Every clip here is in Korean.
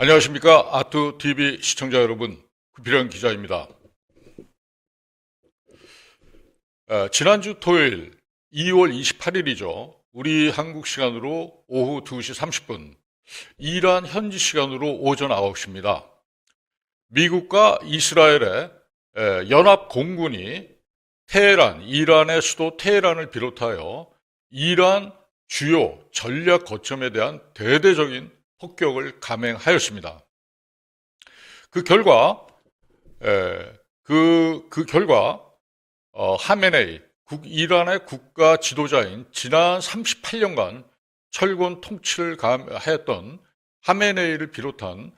안녕하십니까. 아투TV 시청자 여러분, 구필현 기자입니다. 지난주 토요일 2월 28일이죠. 우리 한국 시간으로 오후 2시 30분, 이란 현지 시간으로 오전 9시입니다. 미국과 이스라엘의 연합 공군이 이란의 수도 테헤란을 비롯하여 이란 주요 전략 거점에 대한 대대적인 폭격을 감행하였습니다. 그 결과 하메네이 이란의 국가 지도자인 지난 38년간 철권 통치를 하였던 하메네이를 비롯한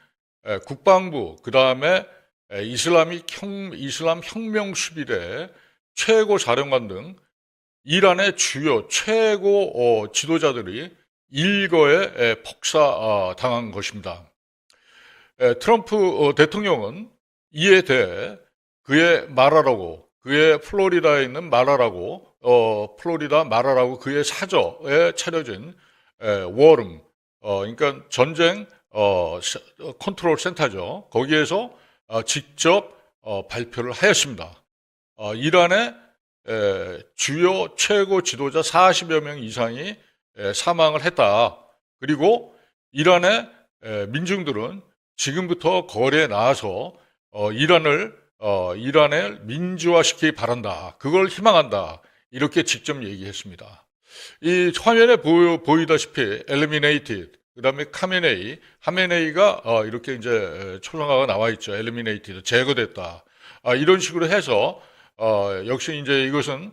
국방부, 그 다음에 이슬람 혁명 수비대 최고 사령관 등 이란의 주요 최고 지도자들이 일거에 폭사당한 것입니다. 트럼프 대통령은 이에 대해 그의 플로리다에 있는 플로리다 마라라고 그의 사저에 차려진 워룸, 그러니까 전쟁 컨트롤 센터죠. 거기에서 직접 발표를 하였습니다. 이란의 주요 최고 지도자 40여 명 이상이 사망을 했다. 그리고 이란의 민중들은 지금부터 거리에 나와서 이란을 민주화시키기 바란다. 그걸 희망한다. 이렇게 직접 얘기했습니다. 이 화면에 보이다시피 eliminated, 그 다음에 하메네이가 이렇게 이제 초상화가 나와 있죠. eliminated, 제거됐다. 이런 식으로 해서 역시 이제 이것은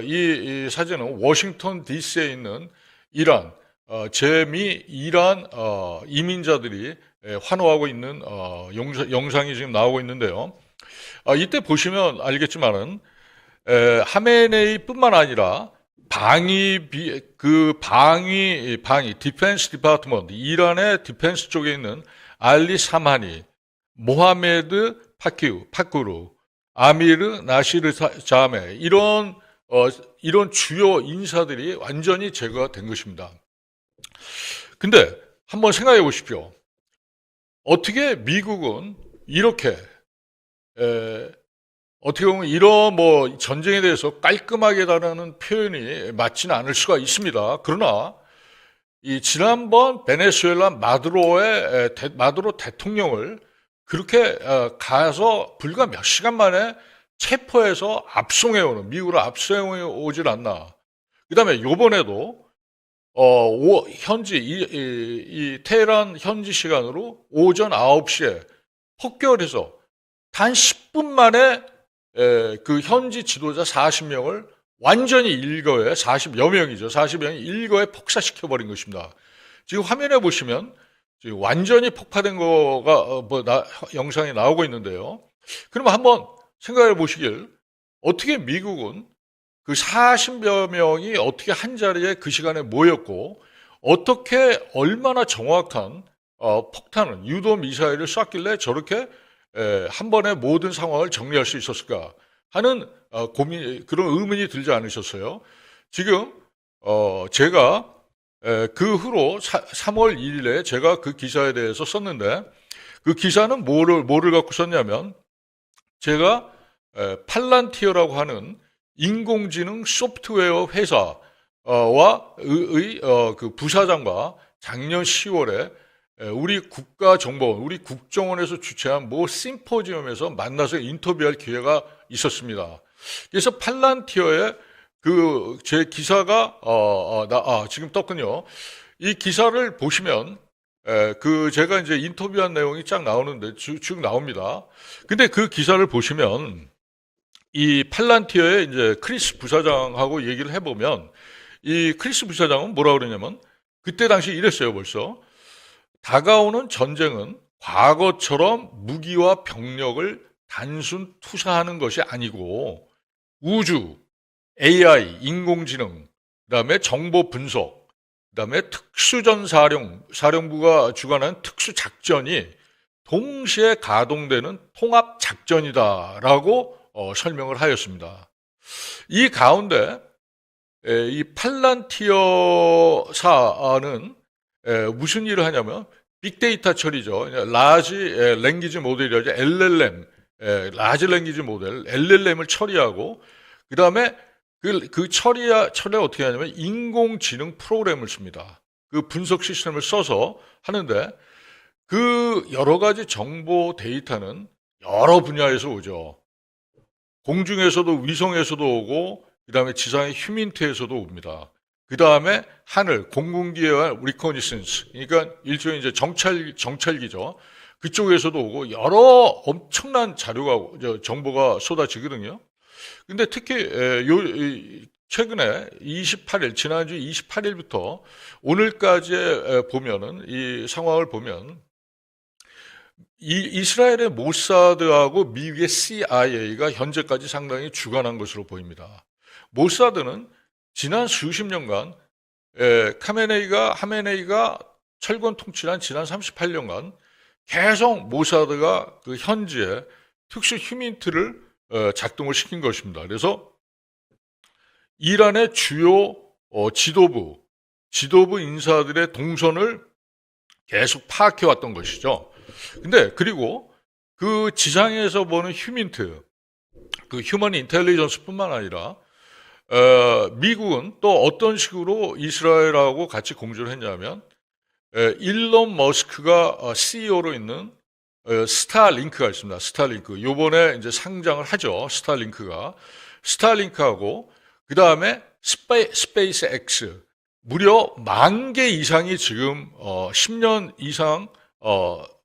이 사진은 워싱턴 DC에 있는 이란 이민자들이 환호하고 있는 영상이 지금 나오고 있는데요. 이때 보시면 알겠지만은 하메네이뿐만 아니라 디펜스 디파트먼트, 이란의 디펜스 쪽에 있는 알리 사마니, 모하메드 파쿠르, 아미르 나시르 자메, 이런 주요 인사들이 완전히 제거가 된 것입니다. 근데 한번 생각해 보십시오. 어떻게 미국은 이렇게 어떻게 보면 이런 전쟁에 대해서 깔끔하게 다루는 표현이 맞지는 않을 수가 있습니다. 그러나 이 지난번 베네수엘라 마두로 대통령을 그렇게 가서 불과 몇 시간 만에 체포해서 미국으로 압송해 오질 않나. 그 다음에 요번에도 이 테헤란 현지 시간으로 오전 9시에 폭격을 해서 단 10분 만에 그 현지 지도자 40명을 완전히 40여 명이 일거에 폭사시켜버린 것입니다. 지금 화면에 보시면 지금 완전히 폭파된 거가 영상이 나오고 있는데요. 그러면 한번 생각해 보시길, 어떻게 미국은 그 40여 명이 어떻게 한 자리에 그 시간에 모였고, 어떻게 얼마나 정확한 폭탄은 유도 미사일을 쐈길래 저렇게 한 번에 모든 상황을 정리할 수 있었을까 하는 그런 의문이 들지 않으셨어요? 지금 제가 그 후로 3월 2일에 제가 그 기사에 대해서 썼는데, 그 기사는 뭐를 갖고 썼냐면, 제가 팔란티어라고 하는 인공지능 소프트웨어 회사와 그 부사장과 작년 10월에 우리 국가정보원, 우리 국정원에서 주최한 심포지엄에서 만나서 인터뷰할 기회가 있었습니다. 그래서 팔란티어의 제 기사가 지금 떴군요. 이 기사를 보시면 제가 이제 인터뷰한 내용이 쫙 나오는데 쭉 나옵니다. 근데 그 기사를 보시면 이 팔란티어의 이제 크리스 부사장하고 얘기를 해보면, 이 크리스 부사장은 뭐라 그러냐면, 그때 당시 이랬어요. 벌써 다가오는 전쟁은 과거처럼 무기와 병력을 단순 투사하는 것이 아니고 우주, AI, 인공지능, 그다음에 정보 분석, 그다음에 사령부가 주관하는 특수작전이 동시에 가동되는 통합작전이다라고 설명을 하였습니다. 이 가운데 이 팔란티어사는 무슨 일을 하냐면 빅데이터 처리죠. 라지 랭귀지 모델이라죠. LLM, 라지 랭귀지 모델, LLM을 처리하고, 그 다음에 처리를 어떻게 하냐면 인공지능 프로그램을 씁니다. 그 분석 시스템을 써서 하는데, 그 여러 가지 정보 데이터는 여러 분야에서 오죠. 공중에서도 위성에서도 오고, 그 다음에 지상의 휴민트에서도 옵니다. 그 다음에 하늘, 공군기의 리코니센스, 그러니까 일종의 이제 정찰기죠. 그쪽에서도 오고 여러 엄청난 자료가, 정보가 쏟아지거든요. 근데 특히 최근에 28일, 지난주 28일부터 오늘까지 보면은 이 상황을 보면 이스라엘의 모사드하고 미국의 CIA가 현재까지 상당히 주관한 것으로 보입니다. 모사드는 지난 수십 년간 하메네이가 철권 통치한 지난 38년간 계속 모사드가 그 현지에 특수 휴민트를 작동을 시킨 것입니다. 그래서 이란의 주요 지도부 인사들의 동선을 계속 파악해 왔던 것이죠. 근데 그리고 그 지상에서 보는 휴민트, 그 휴먼 인텔리전스뿐만 아니라 미국은 또 어떤 식으로 이스라엘하고 같이 공조를 했냐면 일론 머스크가 CEO로 있는 스타링크가 있습니다. 스타링크. 요번에 이제 상장을 하죠. 스타링크하고 그 다음에 스페이스 X. 무려 10,000개 이상이 지금 10년 이상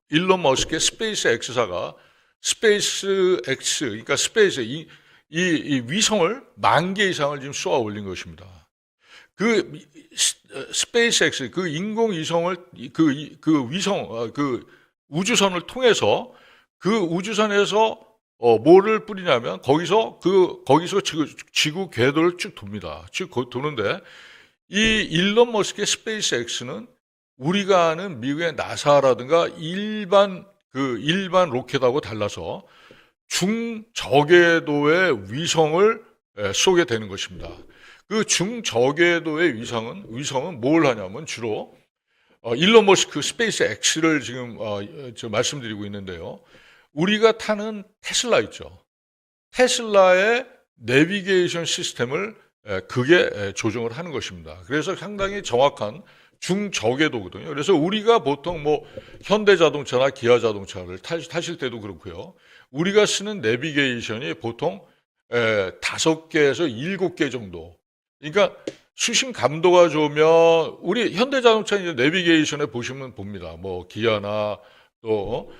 일론 머스크의 스페이스 X사가 스페이스 X, 그러니까 이 위성을 10,000개 이상을 지금 쏘아 올린 것입니다. 그 스페이스 X, 그 인공위성을 그 위성, 그 우주선을 통해서 그 우주선에서 뭐를 뿌리냐면 거기서 지구 궤도를 쭉 돕니다. 쭉 도는데 이 일론 머스크의 스페이스 X는 우리가 아는 미국의 나사라든가 일반 로켓하고 달라서 중저궤도의 위성을 쏘게 되는 것입니다. 그 중저궤도의 위성은 뭘 하냐면 주로 일론 머스크 스페이스 X를 지금 말씀드리고 있는데요. 우리가 타는 테슬라 있죠. 테슬라의 내비게이션 시스템을 그게 조정을 하는 것입니다. 그래서 상당히 정확한 중저궤도거든요. 그래서 우리가 보통 뭐 현대자동차나 기아자동차를 타실 때도 그렇고요. 우리가 쓰는 내비게이션이 보통 5개에서 7개 정도. 그러니까 수신 감도가 좋으면 우리 현대자동차 이제 내비게이션에 보시면 봅니다. 뭐 기아나 또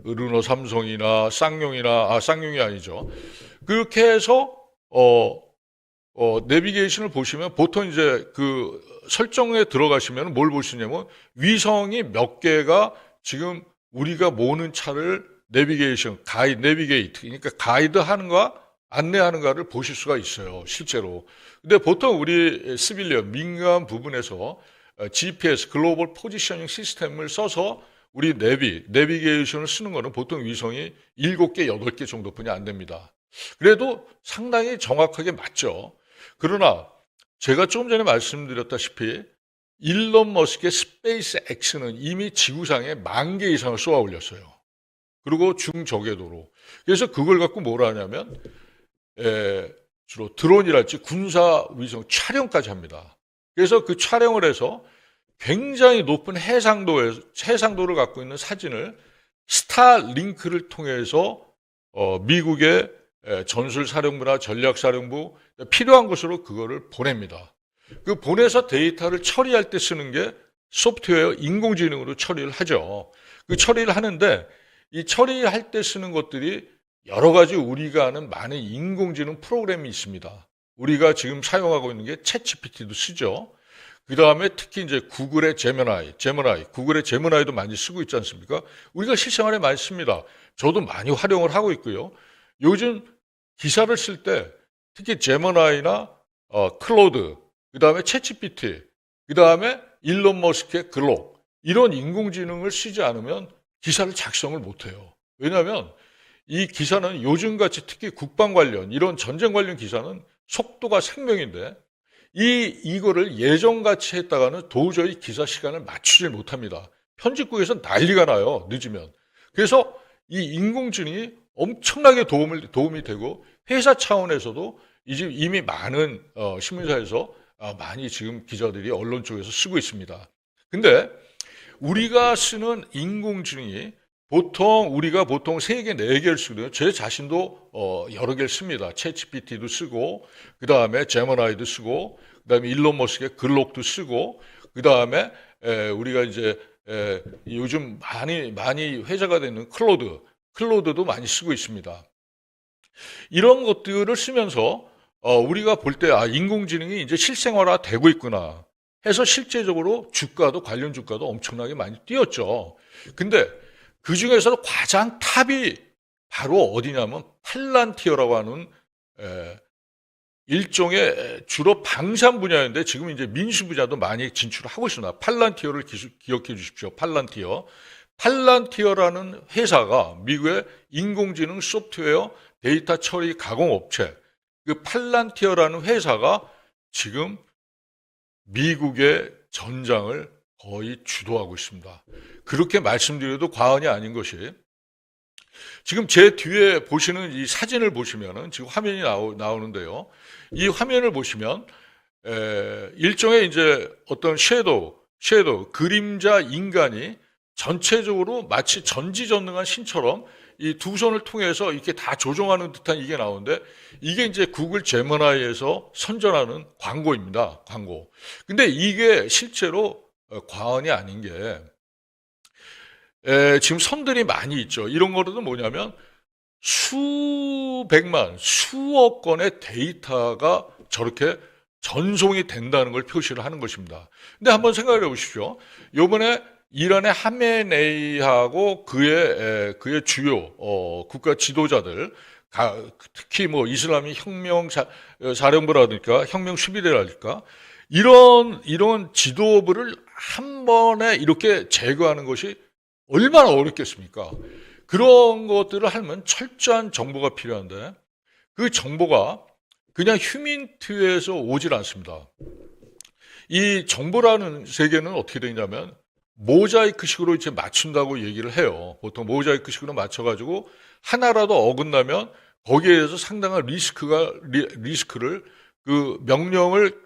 르노 삼성이나 쌍용이 아니죠. 그렇게 해서 내비게이션을 보시면 보통 이제 그 설정에 들어가시면 뭘 보시냐면 위성이 몇 개가 지금 우리가 모는 차를 내비게이트, 그러니까 가이드하는 거, 안내하는가를 보실 수가 있어요, 실제로. 근데 보통 우리 시빌리언, 민간 부분에서 GPS, 글로벌 포지셔닝 시스템을 써서 우리 내비게이션을 쓰는 거는 보통 위성이 7개, 8개 정도뿐이 안 됩니다. 그래도 상당히 정확하게 맞죠. 그러나 제가 조금 전에 말씀드렸다시피 일론 머스크의 스페이스 X는 이미 지구상에 10,000개 이상을 쏘아 올렸어요. 그리고 중저궤도로. 그래서 그걸 갖고 뭘 하냐면 주로 드론이랄지 군사 위성 촬영까지 합니다. 그래서 그 촬영을 해서 굉장히 높은 해상도를 갖고 있는 사진을 스타링크를 통해서 미국의 전술사령부나 전략사령부 필요한 곳으로 그거를 보냅니다. 그 보내서 데이터를 처리할 때 쓰는 게 소프트웨어 인공지능으로 처리를 하죠. 그 처리를 하는데 이 처리할 때 쓰는 것들이 여러 가지 우리가 아는 많은 인공지능 프로그램이 있습니다. 우리가 지금 사용하고 있는 게 챗GPT도 쓰죠. 그 다음에 특히 이제 구글의 구글의 제미나이도 많이 쓰고 있지 않습니까? 우리가 실생활에 많이 씁니다. 저도 많이 활용을 하고 있고요. 요즘 기사를 쓸 때 특히 제미나이나 클로드, 그 다음에 챗GPT, 그 다음에 일론 머스크의 글록 이런 인공지능을 쓰지 않으면 기사를 작성을 못해요. 왜냐하면 이 기사는 요즘같이 특히 국방 관련 이런 전쟁 관련 기사는 속도가 생명인데 이거를 예전같이 했다가는 도저히 기사 시간을 맞추질 못합니다. 편집국에서 난리가 나요. 늦으면. 그래서 이 인공지능이 엄청나게 도움이 되고 회사 차원에서도 이미 많은 신문사에서 많이 지금 기자들이 언론 쪽에서 쓰고 있습니다. 근데 우리가 쓰는 인공지능이 우리가 보통 3개, 4개를 쓰거든요. 제 자신도 여러 개를 씁니다. 챗GPT도 쓰고, 그 다음에 제머나이도 쓰고, 그 다음에 일론 머스크의 글록도 쓰고, 그 다음에 우리가 이제 요즘 많이 회자가 되는 클로드도 많이 쓰고 있습니다. 이런 것들을 쓰면서 우리가 볼 때 인공지능이 이제 실생활화 되고 있구나 해서 실제적으로 관련 주가도 엄청나게 많이 뛰었죠. 근데 그 중에서도 가장 탑이 바로 어디냐면 팔란티어라고 하는 일종의 주로 방산 분야인데 지금 이제 민수 분야도 많이 진출하고 있습니다. 팔란티어를 기억해 주십시오. 팔란티어라는 회사가 미국의 인공지능 소프트웨어 데이터 처리 가공 업체, 그 팔란티어라는 회사가 지금 미국의 전장을 거의 주도하고 있습니다. 그렇게 말씀드려도 과언이 아닌 것이 지금 제 뒤에 보시는 이 사진을 보시면은 지금 화면이 나오는데요. 이 화면을 보시면 일종의 이제 어떤 섀도우 그림자 인간이 전체적으로 마치 전지전능한 신처럼 이 두 손을 통해서 이렇게 다 조종하는 듯한 이게 나오는데 이게 이제 구글 제머나이에서 선전하는 광고입니다. 광고. 근데 이게 실제로 과언이 아닌 게 지금 선들이 많이 있죠. 이런 거로도 뭐냐면 수백만, 수억 건의 데이터가 저렇게 전송이 된다는 걸 표시를 하는 것입니다. 근데 한번 생각을 해보십시오. 요번에 이란의 하메네이하고 그의 주요 국가 지도자들, 특히 뭐 이슬람이 사령부라든가 혁명 수비대라든가 이런 지도부를 한 번에 이렇게 제거하는 것이 얼마나 어렵겠습니까? 그런 것들을 하면 철저한 정보가 필요한데 그 정보가 그냥 휴민트에서 오질 않습니다. 이 정보라는 세계는 어떻게 되냐면 모자이크식으로 이제 맞춘다고 얘기를 해요. 보통 모자이크식으로 맞춰가지고 하나라도 어긋나면 거기에 대해서 상당한 리스크를 그 명령을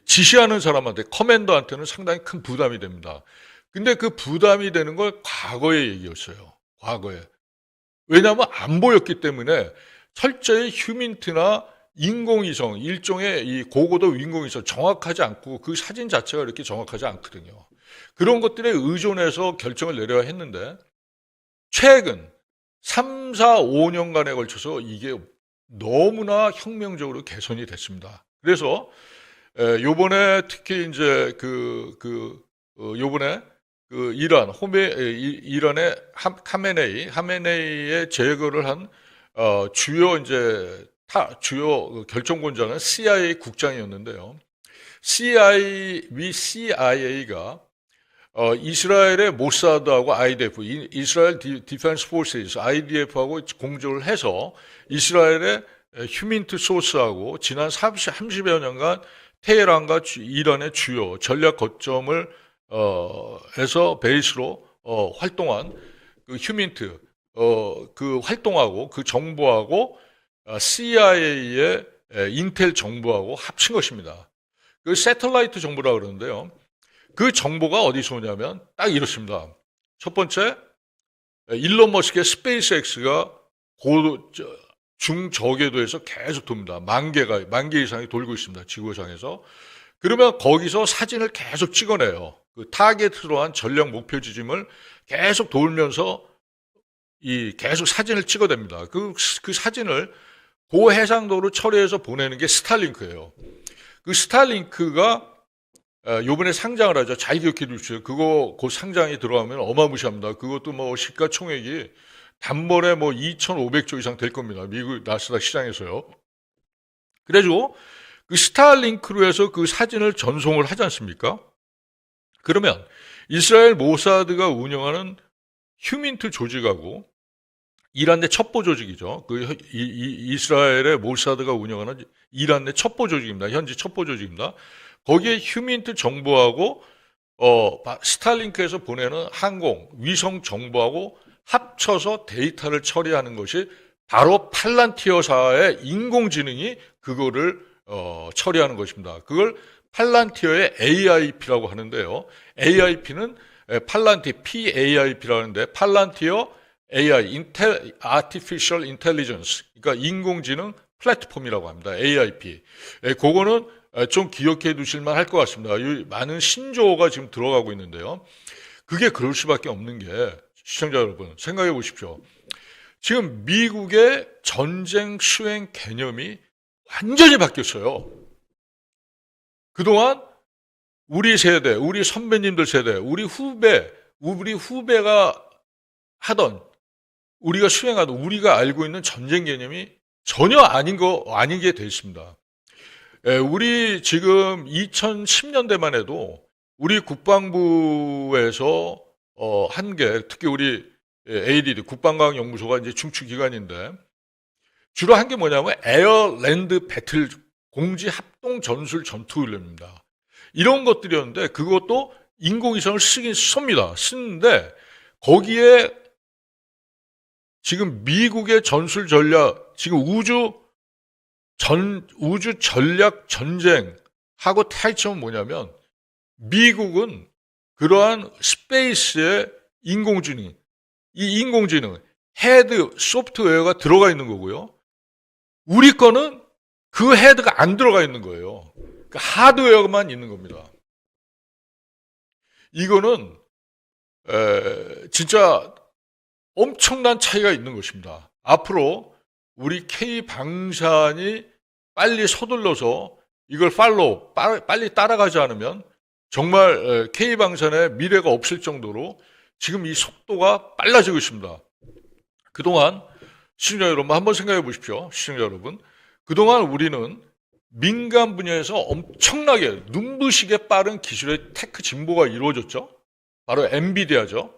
지시하는 사람한테 커맨더한테는 상당히 큰 부담이 됩니다. 근데 그 부담이 되는 걸 과거의 얘기였어요. 과거에. 왜냐하면 안 보였기 때문에 철저히 휴민트나 인공위성, 일종의 이 고고도 인공위성 정확하지 않고 그 사진 자체가 이렇게 정확하지 않거든요. 그런 것들에 의존해서 결정을 내려야 했는데 최근 3, 4, 5년간에 걸쳐서 이게 너무나 혁명적으로 개선이 됐습니다. 그래서 요번에 특히 이제 요번에 이란의 하메네이의 제거를 한 주요 결정권자는 CIA 국장이었는데요. CIA가 이스라엘의 모사드하고 IDF, 이스라엘 디펜스 포스에서 IDF하고 공조를 해서 이스라엘의 휴민트 소스하고 지난 30여 년간 테헤란과 이란의 주요 전략 거점을 해서 베이스로 활동한 그 휴민트 그 활동하고 그 정보하고 CIA의 인텔 정보하고 합친 것입니다. 그 새틀라이트 정보라고 그러는데요. 그 정보가 어디서 오냐면 딱 이렇습니다. 첫 번째, 일론 머스크의 스페이스X가 중저궤도에서 계속 돕니다. 만 개 이상이 돌고 있습니다. 지구상에서. 그러면 거기서 사진을 계속 찍어내요. 그 타겟으로 한 전략 목표 지점을 계속 돌면서 계속 사진을 찍어냅니다. 그 사진을 고해상도로 처리해서 보내는 게 스타링크예요. 그 스타링크가 요번에 상장을 하죠. 잘 기억해 주십시오. 그 상장이 들어가면 어마무시합니다. 그것도 뭐 시가총액이 단번에 뭐 2,500조 이상 될 겁니다. 미국 나스닥 시장에서요. 그래가지고 그 스타링크로 해서 그 사진을 전송을 하지 않습니까? 그러면 이스라엘 모사드가 운영하는 휴민트 조직하고 이란 내 첩보 조직이죠. 이스라엘의 모사드가 운영하는 이란 내 첩보 조직입니다. 현지 첩보 조직입니다. 거기에 휴민트 정보하고 스타링크에서 보내는 항공, 위성 정보하고 합쳐서 데이터를 처리하는 것이 바로 팔란티어사의 인공지능이 그거를 처리하는 것입니다. 그걸 팔란티어의 AIP라고 하는데요. AIP는 PAIP라고 하는데 팔란티어 AI, Artificial Intelligence, 그러니까 인공지능 플랫폼이라고 합니다. AIP. 그거는 좀 기억해 두실만 할 것 같습니다. 많은 신조어가 지금 들어가고 있는데요. 그게 그럴 수밖에 없는 게 시청자 여러분 생각해 보십시오. 지금 미국의 전쟁 수행 개념이 완전히 바뀌었어요. 그동안 우리 세대, 우리 선배님들 세대, 우리 후배가 하던, 우리가 수행하던, 우리가 알고 있는 전쟁 개념이 전혀 아니게 돼 있습니다. 우리 지금 2010년대만 해도 우리 국방부에서 한 게, 특히 우리 ADD, 국방과학연구소가 이제 중추기관인데, 주로 한 게 뭐냐면 에어랜드 배틀 공지 합동 전술 전투 훈련입니다. 이런 것들이었는데 그것도 인공위성을 쓰긴 씁니다. 쓰는데 거기에 지금 미국의 전술 전략, 지금 우주 전략 전쟁하고 차이점은 뭐냐면 미국은 그러한 스페이스의 인공지능, 이 인공지능, 헤드 소프트웨어가 들어가 있는 거고요. 우리 거는 그 헤드가 안 들어가 있는 거예요. 그 하드웨어만 있는 겁니다. 이거는 진짜 엄청난 차이가 있는 것입니다. 앞으로 우리 K방산이 빨리 서둘러서 이걸 빨리 따라가지 않으면 정말 K방산의 미래가 없을 정도로 지금 이 속도가 빨라지고 있습니다. 그동안 시청자 여러분 한번 생각해 보십시오. 시청자 여러분. 그동안 우리는 민간 분야에서 엄청나게 눈부시게 빠른 기술의 테크 진보가 이루어졌죠. 바로 엔비디아죠.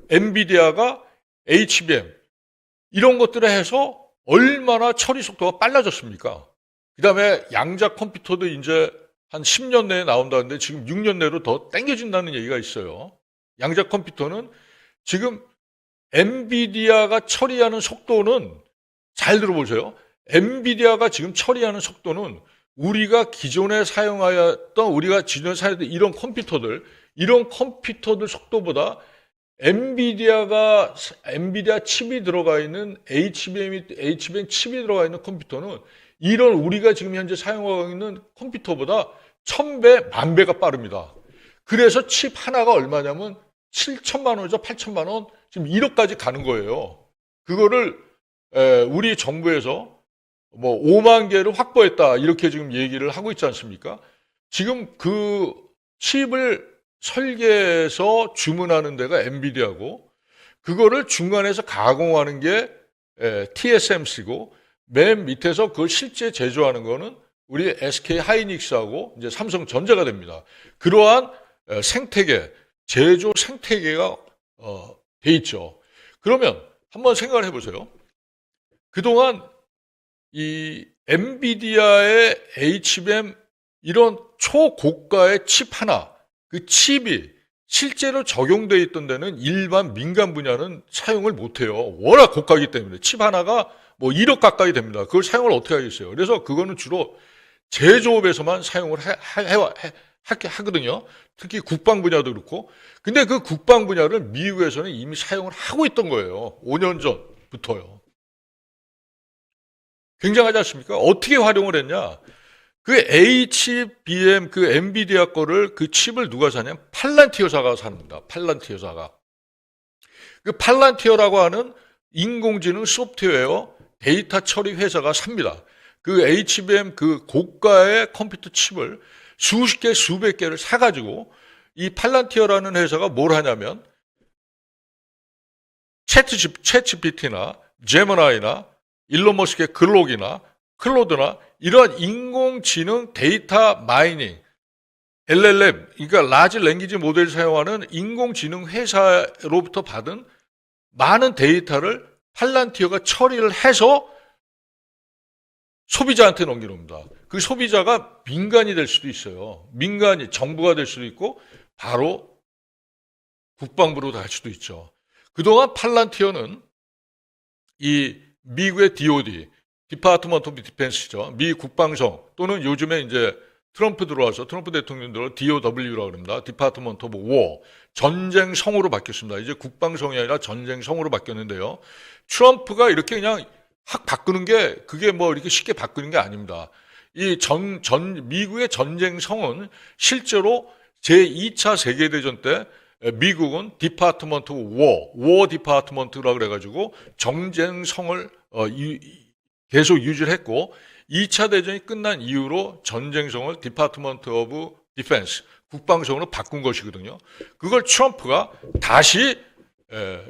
엔비디아가 HBM 이런 것들을 해서 얼마나 처리 속도가 빨라졌습니까? 그 다음에 양자 컴퓨터도 이제 한 10년 내에 나온다는데 지금 6년 내로 더 땡겨진다는 얘기가 있어요. 양자 컴퓨터는 지금 엔비디아가 처리하는 속도는 잘 들어보세요. 엔비디아가 지금 처리하는 속도는 우리가 기존에 사용하였던 이런 컴퓨터들 속도보다 엔비디아 칩이 들어가 있는 HBM 칩이 들어가 있는 컴퓨터는 이런 우리가 지금 현재 사용하고 있는 컴퓨터보다 1000배, 10,000배가 빠릅니다. 그래서 칩 하나가 얼마냐면 7천만 원이죠. 8천만 원. 지금 1억까지 가는 거예요. 그거를 우리 정부에서 뭐 5만 개를 확보했다 이렇게 지금 얘기를 하고 있지 않습니까? 지금 그 칩을 설계해서 주문하는 데가 엔비디아고 그거를 중간에서 가공하는 게 TSMC고 맨 밑에서 그걸 실제 제조하는 거는 우리 SK 하이닉스하고 이제 삼성전자가 됩니다. 그러한 제조 생태계가 돼 있죠. 그러면 한번 생각을 해보세요. 그동안 이 엔비디아의 HBM 이런 초고가의 칩 하나, 그 칩이 실제로 적용되어 있던 데는 일반 민간 분야는 사용을 못해요. 워낙 고가이기 때문에 칩 하나가 뭐 1억 가까이 됩니다. 그걸 사용을 어떻게 하겠어요? 그래서 그거는 주로 제조업에서만 사용을 하거든요. 특히 국방 분야도 그렇고. 근데 그 국방 분야를 미국에서는 이미 사용을 하고 있던 거예요. 5년 전부터요. 굉장하지 않습니까? 어떻게 활용을 했냐? 그 HBM, 그 엔비디아 거를 그 칩을 누가 사냐면 팔란티어사가 삽니다. 팔란티어사가. 그 팔란티어라고 하는 인공지능 소프트웨어 데이터 처리 회사가 삽니다. 그 HBM 그 고가의 컴퓨터 칩을 수십 개, 수백 개를 사가지고 이 팔란티어라는 회사가 뭘 하냐면 챗GPT나 제미나이나 일론 머스크의 글록이나 클로드나 이런 인공지능 데이터 마이닝, LLM, 그러니까 라지 랭귀지 모델을 사용하는 인공지능 회사로부터 받은 많은 데이터를 팔란티어가 처리를 해서 소비자한테 넘기는 겁니다. 그 소비자가 민간이 될 수도 있어요. 민간이 정부가 될 수도 있고 바로 국방부로 갈 수도 있죠. 그동안 팔란티어는 이 미국의 DOD, 디파트먼트 오브 디펜스죠. 미 국방성 또는 요즘에 이제 트럼프 들어와서 트럼프 대통령 들어 DOW라고 합니다. 디파트먼트 오브 워, 전쟁성으로 바뀌었습니다. 이제 국방성이 아니라 전쟁성으로 바뀌었는데요. 트럼프가 이렇게 그냥 확 바꾸는 게 그게 뭐 이렇게 쉽게 바꾸는 게 아닙니다. 이 미국의 전쟁성은 실제로 제2차 세계대전 때 미국은 디파트먼트 워 디파트먼트라고 그래가지고 전쟁성을 계속 유지를 했고 2차 대전이 끝난 이후로 전쟁성을 디파트먼트 오브 디펜스 국방성으로 바꾼 것이거든요. 그걸 트럼프가 다시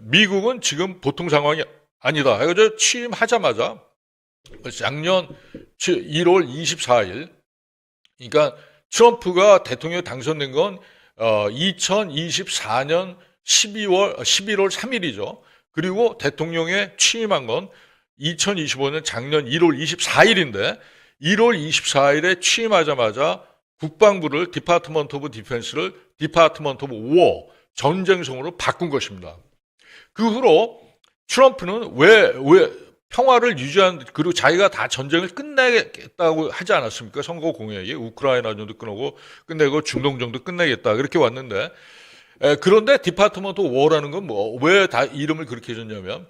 미국은 지금 보통 상황이 아니다. 그래서 취임하자마자 작년 1월 24일 그러니까 트럼프가 대통령에 당선된 건 2024년 11월 3일이죠. 그리고 대통령에 취임한 건 2025년 작년 1월 24일인데 1월 24일에 취임하자마자 국방부를 디파트먼트 오브 디펜스를 디파트먼트 오브 워 전쟁성으로 바꾼 것입니다. 그 후로 트럼프는 왜 평화를 유지한 그리고 자기가 다 전쟁을 끝내겠다고 하지 않았습니까? 선거 공약이 우크라이나전도 끝내고 중동전도 끝내겠다 그렇게 왔는데 그런데 디파트먼트 워라는 건 뭐 왜 다 이름을 그렇게 해줬냐면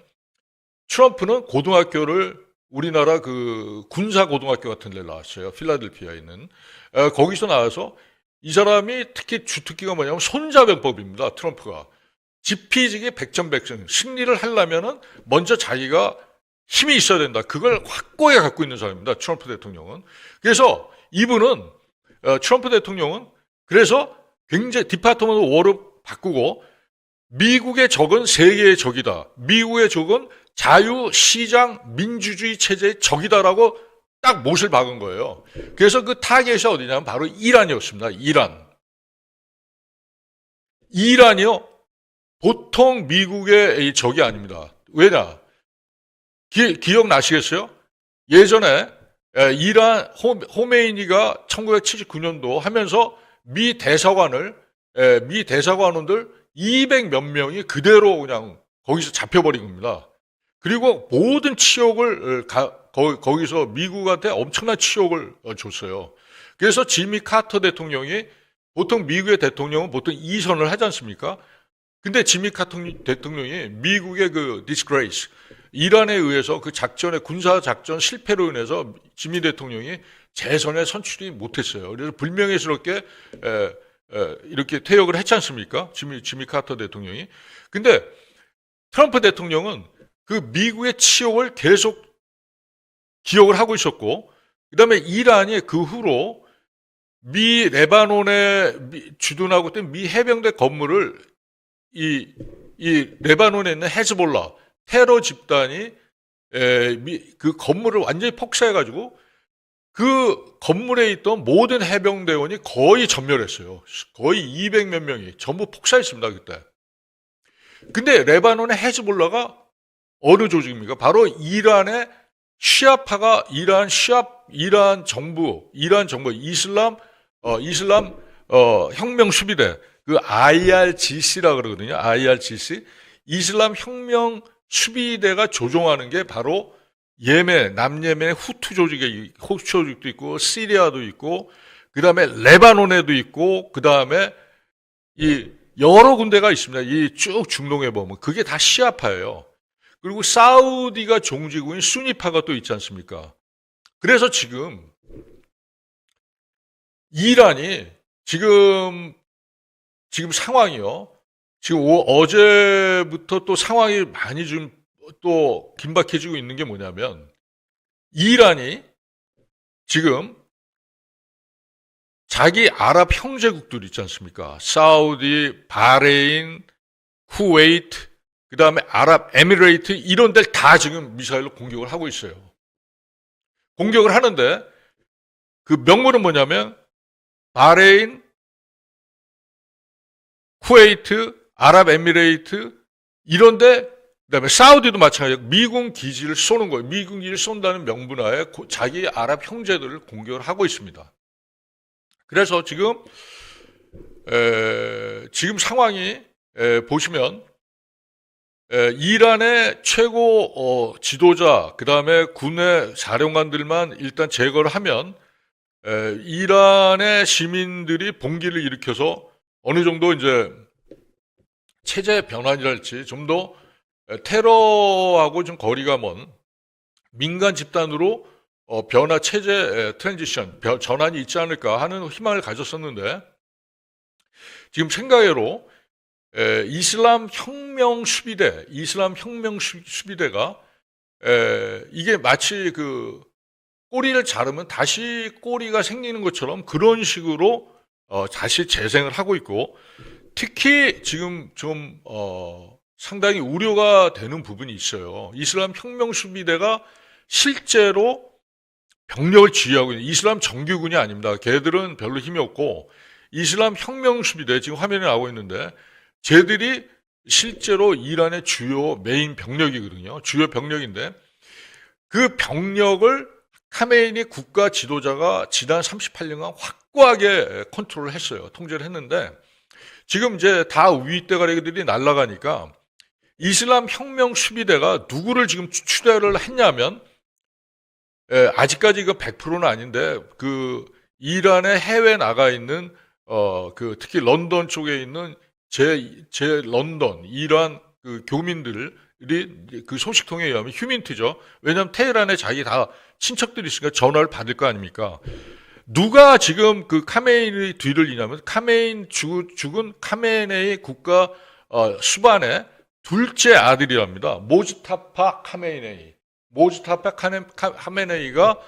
트럼프는 고등학교를 우리나라 그 군사 고등학교 같은 데 나왔어요. 필라델피아에 있는 거기서 나와서 이 사람이 특히 주특기가 뭐냐면 손자병법입니다. 트럼프가 지피지기 백전백승 승리를 하려면은 먼저 자기가 힘이 있어야 된다. 그걸 확고하게 갖고 있는 사람입니다. 트럼프 대통령은. 그래서 이분은 트럼프 대통령은 그래서 굉장히 디파트먼트 워로 바꾸고 미국의 적은 세계의 적이다. 미국의 적은 자유시장 민주주의 체제의 적이다라고 딱 못을 박은 거예요. 그래서 그 타겟이 어디냐면 바로 이란이었습니다. 이란이요. 보통 미국의 적이 아닙니다. 왜냐? 기억나시겠어요? 예전에 이란 호메이니가 1979년도 하면서 미 대사관원들 200몇 명이 그대로 그냥 거기서 잡혀버린 겁니다. 그리고 모든 치욕을 거기서 미국한테 엄청난 치욕을 줬어요. 그래서 지미 카터 대통령이 보통 미국의 대통령은 보통 2선을 하지 않습니까? 근데 지미 카터 대통령이 미국의 그 disgrace 이란에 의해서 그 군사 작전 실패로 인해서 지미 대통령이 재선에 선출이 못했어요. 그래서 불명예스럽게 이렇게 퇴역을 했지 않습니까? 지미 카터 대통령이. 근데 트럼프 대통령은 그 미국의 치욕을 계속 기억을 하고 있었고, 그 다음에 이란이 그 후로 미 레바논에 주둔하고 있던 미 해병대 건물을 이 레바논에 있는 헤즈볼라 테러 집단이 그 건물을 완전히 폭사해가지고 그 건물에 있던 모든 해병대원이 거의 전멸했어요. 거의 200몇 명이 전부 폭사했습니다, 그때. 근데 레바논의 헤즈볼라가 어느 조직입니까? 바로 이란의 시아파가 이란 정부 이슬람 혁명 수비대 그 IRGC라 그러거든요. IRGC 이슬람 혁명 수비대가 조종하는 게 바로 남예멘의 후투 조직도 있고 시리아도 있고 그다음에 레바논에도 있고 그다음에 이 여러 군데가 있습니다. 이 쭉 중동에 보면 그게 다 시아파예요. 그리고 사우디가 종지국인 수니파가 또 있지 않습니까? 그래서 지금 이란이 지금 상황이요. 지금 어제부터 또 상황이 많이 좀 또 긴박해지고 있는 게 뭐냐면 이란이 지금 자기 아랍 형제국들 있지 않습니까? 사우디, 바레인, 쿠웨이트, 그 다음에 아랍에미레이트 이런 데를 다 지금 미사일로 공격을 하고 있어요. 공격을 하는데 그 명분은 뭐냐면 바레인, 쿠웨이트, 아랍에미레이트 이런데 그다음에 사우디도 마찬가지고 미군 기지를 쏘는 거예요. 미군 기지를 쏜다는 명분하에 자기 아랍 형제들을 공격을 하고 있습니다. 그래서 지금 지금 상황이 보시면 이란의 최고 지도자, 그 다음에 군의 사령관들만 일단 제거를 하면 이란의 시민들이 봉기를 일으켜서 어느 정도 이제 체제 변환이랄지 좀 더 테러하고 좀 거리가 먼 민간 집단으로 변화 체제 트랜지션, 전환이 있지 않을까 하는 희망을 가졌었는데 지금 생각외로 이슬람 혁명 수비대가 이게 마치 그 꼬리를 자르면 다시 꼬리가 생기는 것처럼 그런 식으로 다시 재생을 하고 있고 특히 지금 좀 상당히 우려가 되는 부분이 있어요. 이슬람 혁명 수비대가 실제로 병력을 지휘하고 있는 이슬람 정규군이 아닙니다. 걔들은 별로 힘이 없고 이슬람 혁명 수비대 지금 화면에 나오고 있는데 쟤들이 실제로 이란의 주요 메인 병력이거든요. 주요 병력인데 그 병력을 카메이니 국가 지도자가 지난 38년간 확고하게 컨트롤을 했어요. 통제를 했는데 지금 이제 다 윗대가리들이 날아가니까 이슬람 혁명 수비대가 누구를 지금 추대를 했냐면 아직까지 이거 100%는 아닌데 그 이란의 해외 나가 있는 그 특히 런던 쪽에 있는 제 런던 이란 그 교민들이 그 소식통에 의하면 휴민트죠. 왜냐하면 테헤란에 자기 다 친척들이 있으니까 전화를 받을 거 아닙니까? 누가 지금 그 카메이니 뒤를 이냐면 죽은 카메네이 국가 수반의 둘째 아들이랍니다. 모즈타파 카메네이가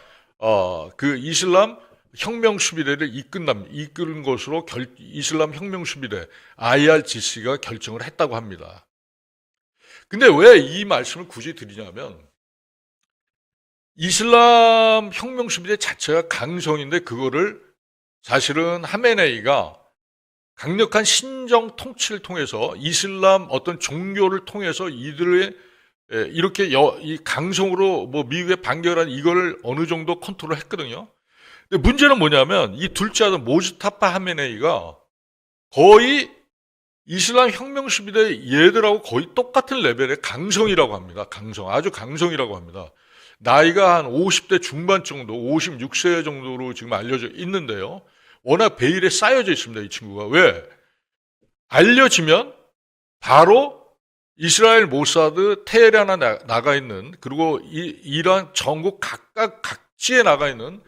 그 이슬람 혁명 수비대를 이끄는 것으로 이슬람 혁명 수비대 IRGC가 결정을 했다고 합니다. 근데 왜 이 말씀을 굳이 드리냐면 이슬람 혁명 수비대 자체가 강성인데 그거를 사실은 하메네이가 강력한 신정 통치를 통해서 이슬람 어떤 종교를 통해서 이들의 이렇게 이 강성으로 뭐 미국에 반격한 이거를 어느 정도 컨트롤을 했거든요. 근데 문제는 뭐냐면 이 둘째 아들 모즈타파 하메네이가 거의 이슬람 혁명 수비대 얘들하고 거의 똑같은 레벨의 강성이라고 합니다. 아주 강성이라고 합니다. 나이가 한 50대 중반 정도, 56세 정도로 지금 알려져 있는데요. 워낙 베일에 쌓여져 있습니다. 이 친구가. 왜? 알려지면 바로 이스라엘 모사드 테헤란에 나가 있는 그리고 이란 전국 각지에 나가 있는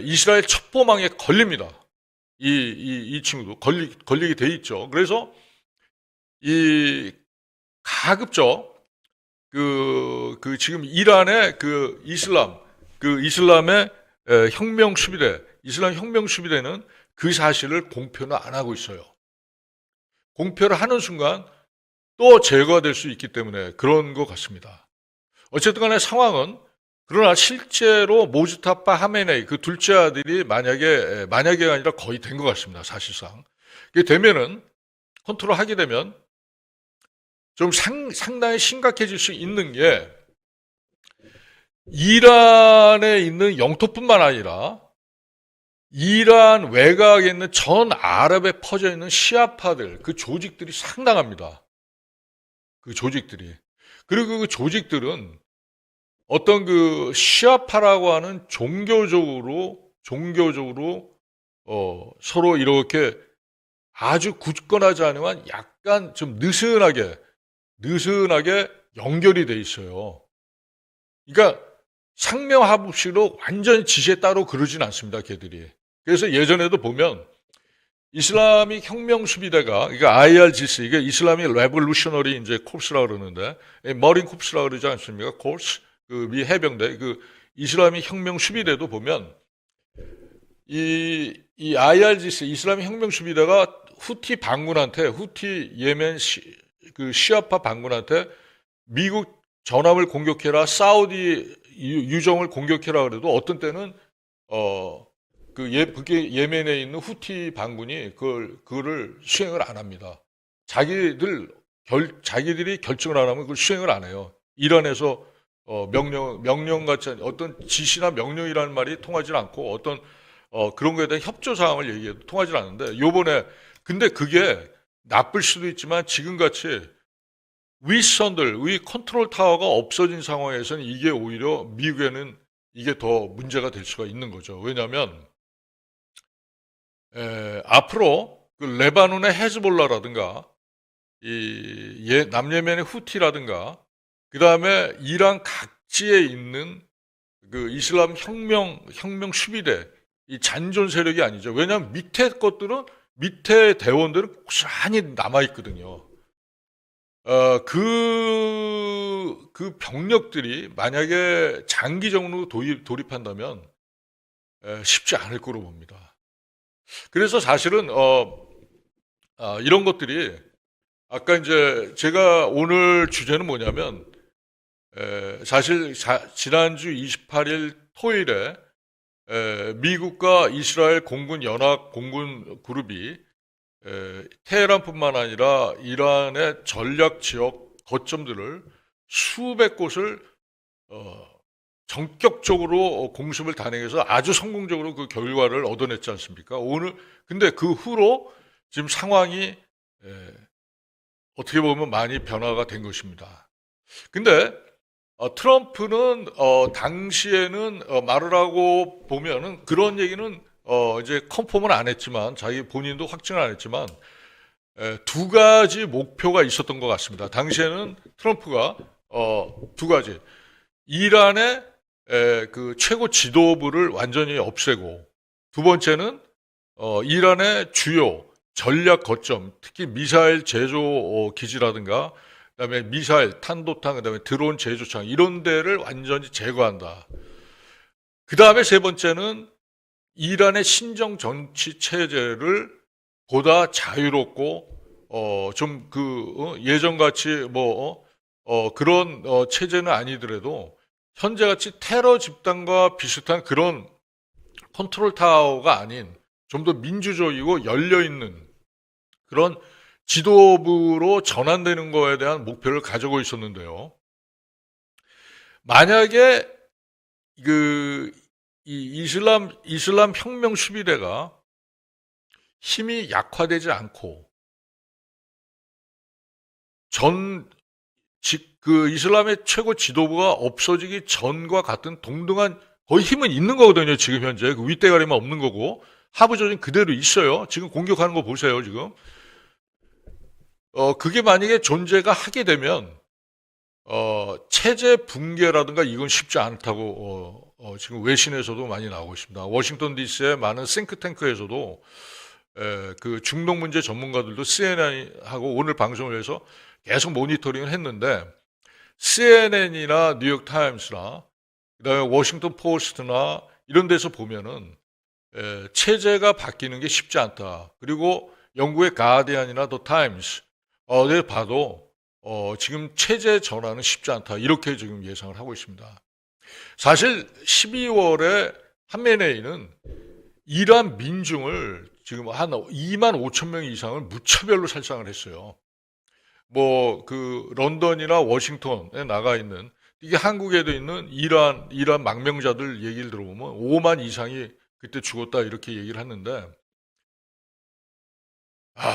이스라엘 첩보망에 걸립니다. 이 친구도 걸리게 돼 있죠. 그래서 이 가급적 그 지금 이란의 그 이슬람의 이슬람 혁명 수비대는 그 사실을 공표는 안 하고 있어요. 공표를 하는 순간 또 제거가 될 수 있기 때문에 그런 것 같습니다. 어쨌든 간에 상황은 그러나 실제로 모즈타파 하메네이 그 둘째 아들이 만약에가 아니라 거의 된 것 같습니다. 사실상. 이게 되면은 컨트롤 하게 되면 좀 상당히 심각해질 수 있는 게 이란에 있는 영토뿐만 아니라 이란 외곽에 있는 전 아랍에 퍼져 있는 시아파들 그 조직들이 상당합니다. 그 조직들이. 그리고 그 조직들은 어떤 그 시아파라고 하는 종교적으로 서로 이렇게 아주 굳건하지 않으면 약간 좀 느슨하게 연결이 돼 있어요. 그러니까 상명하복식으로 완전 지시에 따로 그러진 않습니다, 걔들이. 그래서 예전에도 보면 이슬람이 혁명 수비대가 그러니까 IRGC 이게 이슬람이 레볼루셔너리 이제 콥스라고 그러는데 머린 콥스라고 그러지 않습니까? 콥스 그 미 해병대 그 이슬람이 혁명 수비대도 보면 이 IRGC 이슬람이 혁명 수비대가 후티 예멘 그 시아파 반군한테 미국 전함을 공격해라, 사우디 유정을 공격해라 그래도 어떤 때는 그게 예멘에 있는 후티 반군이 그거를 수행을 안 합니다. 자기들이 결정을 안 하면 그걸 수행을 안 해요. 이란에서 명령 같지 않은 어떤 지시나 명령이라는 말이 통하지 않고 어떤 그런 거에 대한 협조 사항을 얘기해도 통하지 않는데 요번에 근데 그게 나쁠 수도 있지만 지금같이 윗선들, 위 컨트롤 타워가 없어진 상황에서는 이게 오히려 미국에는 이게 더 문제가 될 수가 있는 거죠. 왜냐하면 앞으로 그 레바논의 헤즈볼라라든가 남예멘의 후티라든가 그 다음에 이란 각지에 있는 그 이슬람 혁명 수비대 이 잔존 세력이 아니죠. 왜냐하면 밑에 대원들은 고스란히 남아 있거든요. 그 병력들이 만약에 장기적으로 돌입한다면 쉽지 않을 거로 봅니다. 그래서 사실은 이런 것들이 아까 이제 제가 오늘 주제는 뭐냐면 사실 지난주 28일 토요일에 미국과 이스라엘 공군 연합 공군 그룹이 테헤란뿐만 아니라 이란의 전략 지역 거점들을 수백 곳을 전격적으로 공습을 단행해서 아주 성공적으로 그 결과를 얻어냈지 않습니까? 근데 그 후로 지금 상황이 어떻게 보면 많이 변화가 된 것입니다. 근데 트럼프는 당시에는 말을 하고 보면은 그런 얘기는 이제 컨펌은 안 했지만 자기 본인도 확증을 안 했지만 두 가지 목표가 있었던 것 같습니다. 당시에는 트럼프가 두 가지 이란의 그 최고 지도부를 완전히 없애고 두 번째는 이란의 주요 전략 거점 특히 미사일 제조 기지라든가 그다음에 미사일 탄도탄 그다음에 드론 제조창 이런 데를 완전히 제거한다. 그다음에 세 번째는 이란의 신정 정치 체제를 보다 자유롭고 좀 예전같이 그런 체제는 아니더라도 현재같이 테러 집단과 비슷한 그런 컨트롤 타워가 아닌 좀 더 민주적이고 열려있는 그런 지도부로 전환되는 거에 대한 목표를 가지고 있었는데요. 만약에 이 이슬람 혁명 수비대가 힘이 약화되지 않고 이슬람의 최고 지도부가 없어지기 전과 같은 동등한 거의 힘은 있는 거거든요. 지금 현재 그 윗대가리만 없는 거고 하부조진 그대로 있어요. 지금 공격하는 거 보세요. 지금 그게 만약에 존재가 하게 되면 체제 붕괴라든가 이건 쉽지 않다고 지금 외신에서도 많이 나오고 있습니다. 워싱턴 DC의 많은 싱크탱크에서도 그 중동 문제 전문가들도 CNN하고 오늘 방송을 해서 계속 모니터링을 했는데 CNN이나 뉴욕타임스나 그다음에 워싱턴 포스트나 이런 데서 보면은 체제가 바뀌는 게 쉽지 않다. 그리고 영국의 가디언이나 더 타임스 네 봐도 지금 체제 전환은 쉽지 않다. 이렇게 지금 예상을 하고 있습니다. 사실 12월에 한메네이는 이란 민중을 지금 한 2만 5천 명 이상을 무차별로 살상을 했어요. 런던이나 워싱턴에 나가 있는 이게 한국에도 있는 이란 망명자들 얘기를 들어보면 5만 이상이 그때 죽었다 이렇게 얘기를 했는데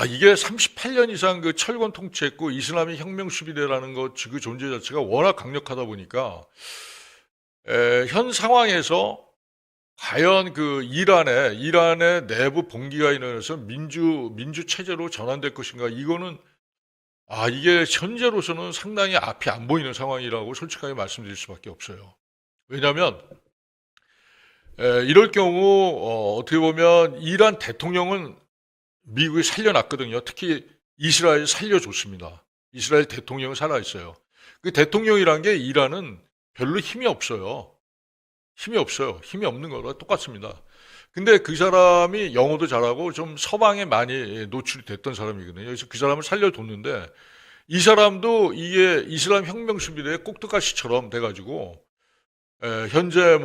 이게 38년 이상 그 철권 통치했고 이슬람의 혁명 수비대라는 그 존재 자체가 워낙 강력하다 보니까 현 상황에서 과연 그 이란의 내부 봉기가 일어나서 민주 체제로 전환될 것인가 이거는 이게 현재로서는 상당히 앞이 안 보이는 상황이라고 솔직하게 말씀드릴 수밖에 없어요. 왜냐하면 이럴 경우 어떻게 보면 이란 대통령은 미국이 살려놨거든요. 특히 이스라엘 살려줬습니다. 이스라엘 대통령은 살아있어요. 그 대통령이란 게 이란은 별로 힘이 없어요. 힘이 없는 거랑 똑같습니다. 근데 그 사람이 영어도 잘하고 좀 서방에 많이 노출이 됐던 사람이거든요. 그래서 그 사람을 살려뒀는데 이 사람도 이게 이슬람 혁명 수비대의 꼭두가시처럼 돼가지고 현재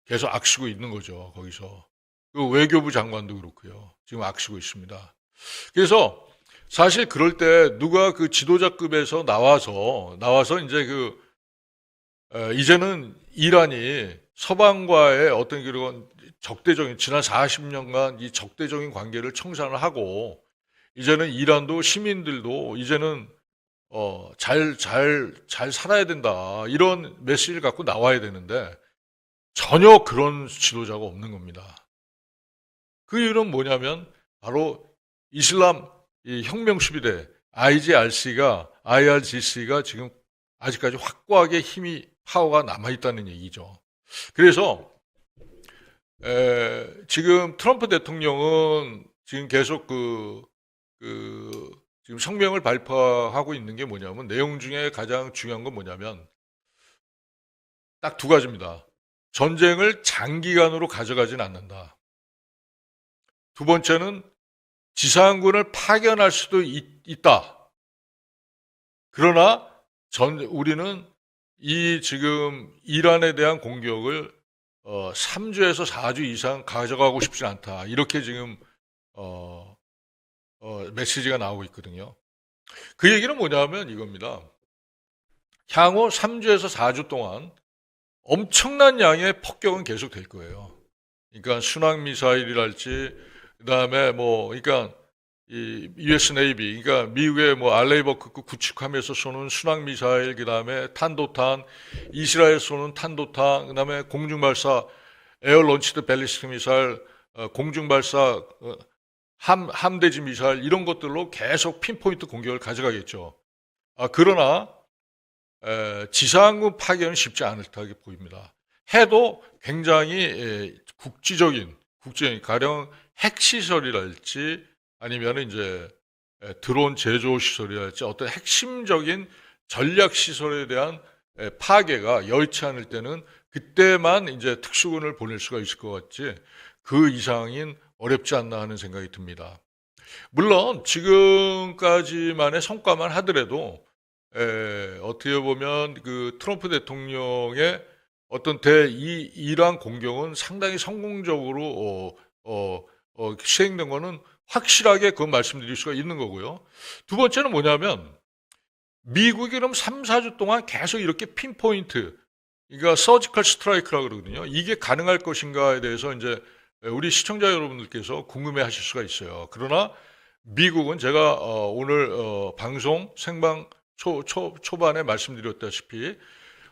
계속 악쓰고 있는 거죠. 거기서. 그 외교부 장관도 그렇고요. 지금 악쓰고 있습니다. 그래서 사실 그럴 때 누가 그 지도자급에서 나와서 이제 이제는 이란이 서방과의 어떤 그런 적대적인 지난 40년간 이 적대적인 관계를 청산을 하고 이제는 이란도 시민들도 이제는 잘 살아야 된다. 이런 메시지를 갖고 나와야 되는데 전혀 그런 지도자가 없는 겁니다. 그 이유는 뭐냐면 바로 이슬람 이 혁명 수비대 IRGC가 지금 아직까지 확고하게 파워가 남아있다는 얘기죠. 그래서 지금 트럼프 대통령은 지금 계속 지금 성명을 발표하고 있는 게 뭐냐면 내용 중에 가장 중요한 건 뭐냐면 딱 두 가지입니다. 전쟁을 장기간으로 가져가진 않는다. 두 번째는 지상군을 파견할 수도 있다. 그러나 우리는 이 지금 이란에 대한 공격을 3주에서 4주 이상 가져가고 싶지 않다. 이렇게 지금 메시지가 나오고 있거든요. 그 얘기는 뭐냐면 이겁니다. 향후 3주에서 4주 동안 엄청난 양의 폭격은 계속 될 거예요. 그러니까 순항 미사일이랄지 그다음에 그러니까 이 US 네이비, 그러니까 미국의 알레이버크 구축함에서 쏘는 순항 미사일, 그다음에 탄도탄, 이스라엘 쏘는 탄도탄, 그다음에 공중발사 에어 런치드 벨리스틱 미사일, 공중발사 함대지 미사일 이런 것들로 계속 핀포인트 공격을 가져가겠죠. 그러나 지상군 파견은 쉽지 않을 듯하게 보입니다. 해도 굉장히 국지적인 가령 핵시설이랄지 아니면 이제 드론 제조 시설이랄지 어떤 핵심적인 전략 시설에 대한 파괴가 여의치 않을 때는 그때만 이제 특수군을 보낼 수가 있을 것 같지 그 이상인 어렵지 않나 하는 생각이 듭니다. 물론 지금까지만의 성과만 하더라도 어떻게 보면 그 트럼프 대통령의 어떤 이러한 공격은 상당히 성공적으로 시행된 거는 확실하게 그건 말씀드릴 수가 있는 거고요. 두 번째는 뭐냐면 미국이 그럼 3, 4주 동안 계속 이렇게 핀포인트 그러니까 서지컬 스트라이크라고 그러거든요. 이게 가능할 것인가에 대해서 이제 우리 시청자 여러분들께서 궁금해 하실 수가 있어요. 그러나 미국은 제가 오늘 방송 생방 초반에 말씀드렸다시피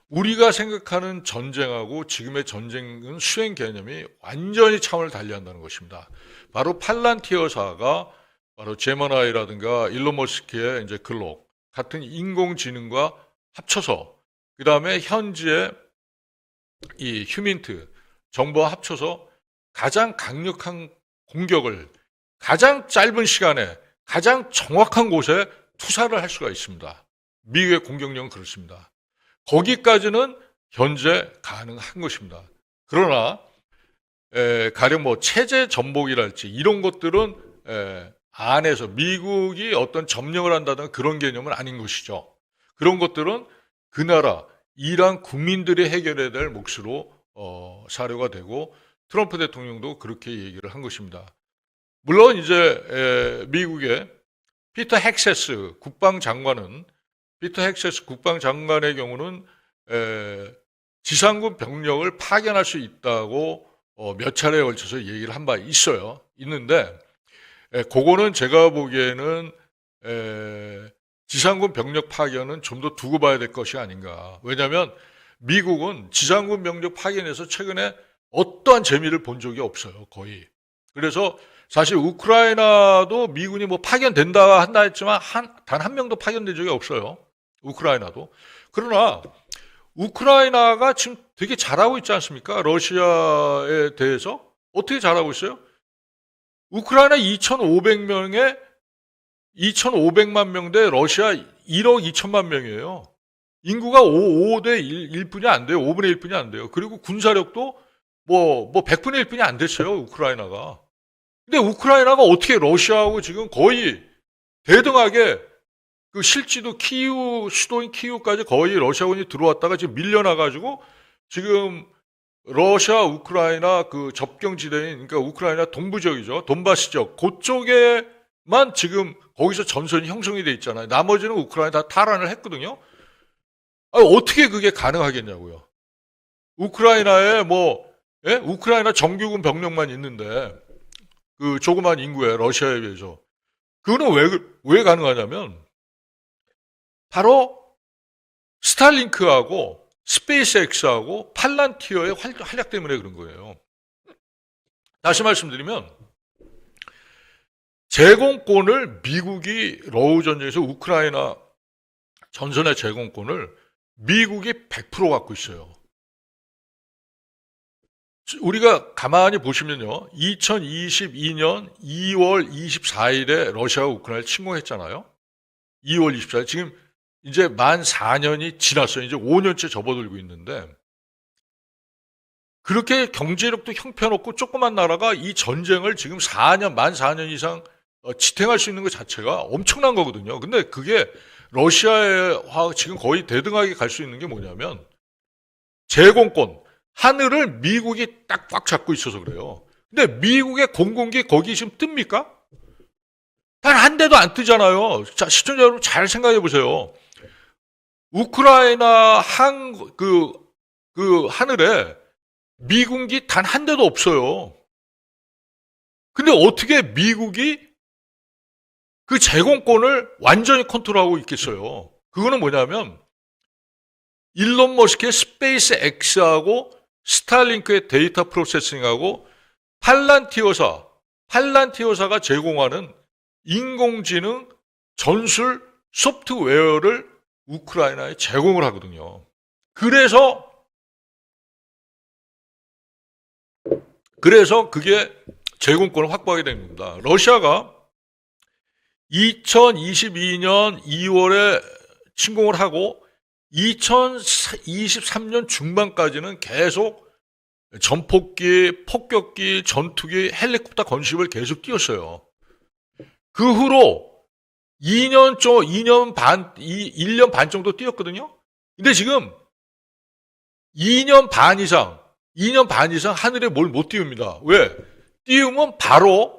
우리가 생각하는 전쟁하고 지금의 전쟁은 수행 개념이 완전히 차원을 달리한다는 것입니다. 바로 팔란티어사가 바로 제머나이라든가 일론 머스크의 이제 글록 같은 인공지능과 합쳐서 그 다음에 현지의 이 휴민트 정보와 합쳐서 가장 강력한 공격을 가장 짧은 시간에 가장 정확한 곳에 투사를 할 수가 있습니다. 미국의 공격력은 그렇습니다. 거기까지는 현재 가능한 것입니다. 그러나 가령 체제 전복이랄지 이런 것들은 안에서 미국이 어떤 점령을 한다든 그런 개념은 아닌 것이죠. 그런 것들은 그 나라 이란 국민들이 해결해야 될 몫으로 사료가 되고 트럼프 대통령도 그렇게 얘기를 한 것입니다. 물론 이제 미국의 피터 헥세스 국방장관의 경우는 지상군 병력을 파견할 수 있다고 몇 차례에 걸쳐서 얘기를 한 바 있는데 그거는 제가 보기에는 지상군 병력 파견은 좀 더 두고 봐야 될 것이 아닌가. 왜냐하면 미국은 지상군 병력 파견에서 최근에 어떠한 재미를 본 적이 없어요. 거의. 그래서 사실 우크라이나도 미군이 파견된다 한다 했지만 단 한 명도 파견된 적이 없어요. 우크라이나도. 그러나 우크라이나가 지금 되게 잘하고 있지 않습니까? 러시아에 대해서 어떻게 잘하고 있어요? 우크라이나 2,500만 명대 러시아 1억 2천만 명이에요. 인구가 5대 1뿐이 안 돼요. 5분의 1뿐이 안 돼요. 그리고 군사력도 100분의 1뿐이 안 됐어요. 우크라이나가. 근데 우크라이나가 어떻게 러시아하고 지금 거의 대등하게 그 실지도 수도인 키이우까지 거의 러시아군이 들어왔다가 지금 밀려나가지고 지금 러시아, 우크라이나 그 접경지대인 그러니까 우크라이나 동부 지역이죠. 돈바스 지역. 그쪽에만 지금 거기서 전선이 형성이 돼 있잖아요. 나머지는 우크라이나 다 탈환을 했거든요. 어떻게 그게 가능하겠냐고요. 우크라이나에 우크라이나 정규군 병력만 있는데 그 조그만 인구에 러시아에 비해서 그거는 왜 가능하냐면 바로 스타링크하고 스페이스X하고 팔란티어의 활약 때문에 그런 거예요. 다시 말씀드리면 제공권을 미국이 러우 전쟁에서 우크라이나 전선의 제공권을 미국이 100% 갖고 있어요. 우리가 가만히 보시면요. 2022년 2월 24일에 러시아가 우크라이나를 침공했잖아요. 2월 24일. 지금 이제 만 4년이 지났어요. 이제 5년째 접어들고 있는데 그렇게 경제력도 형편없고 조그만 나라가 이 전쟁을 지금 만 4년 이상 지탱할 수 있는 것 자체가 엄청난 거거든요. 근데 그게 러시아와 지금 거의 대등하게 갈 수 있는 게 뭐냐면 제공권, 하늘을 미국이 딱 꽉 잡고 있어서 그래요. 근데 미국의 공군기 거기 지금 뜹니까? 단 한 대도 안 뜨잖아요. 자, 시청자 여러분 잘 생각해 보세요. 우크라이나 그 하늘에 미군기 단 한 대도 없어요. 근데 어떻게 미국이 그 제공권을 완전히 컨트롤하고 있겠어요? 그거는 뭐냐면 일론 머스크의 스페이스 X하고 스타링크의 데이터 프로세싱하고 팔란티오사가 제공하는 인공지능 전술 소프트웨어를 우크라이나에 제공을 하거든요. 그래서 그게 제공권을 확보하게 된 겁니다. 러시아가 2022년 2월에 침공을 하고 2023년 중반까지는 계속 전폭기, 폭격기, 전투기, 헬리콥터 건습을 계속 뛰었어요. 그 후로 1년 반 정도 뛰었거든요. 근데 지금 2년 반 이상 하늘에 뭘 못 띄웁니다. 왜? 띄우면 바로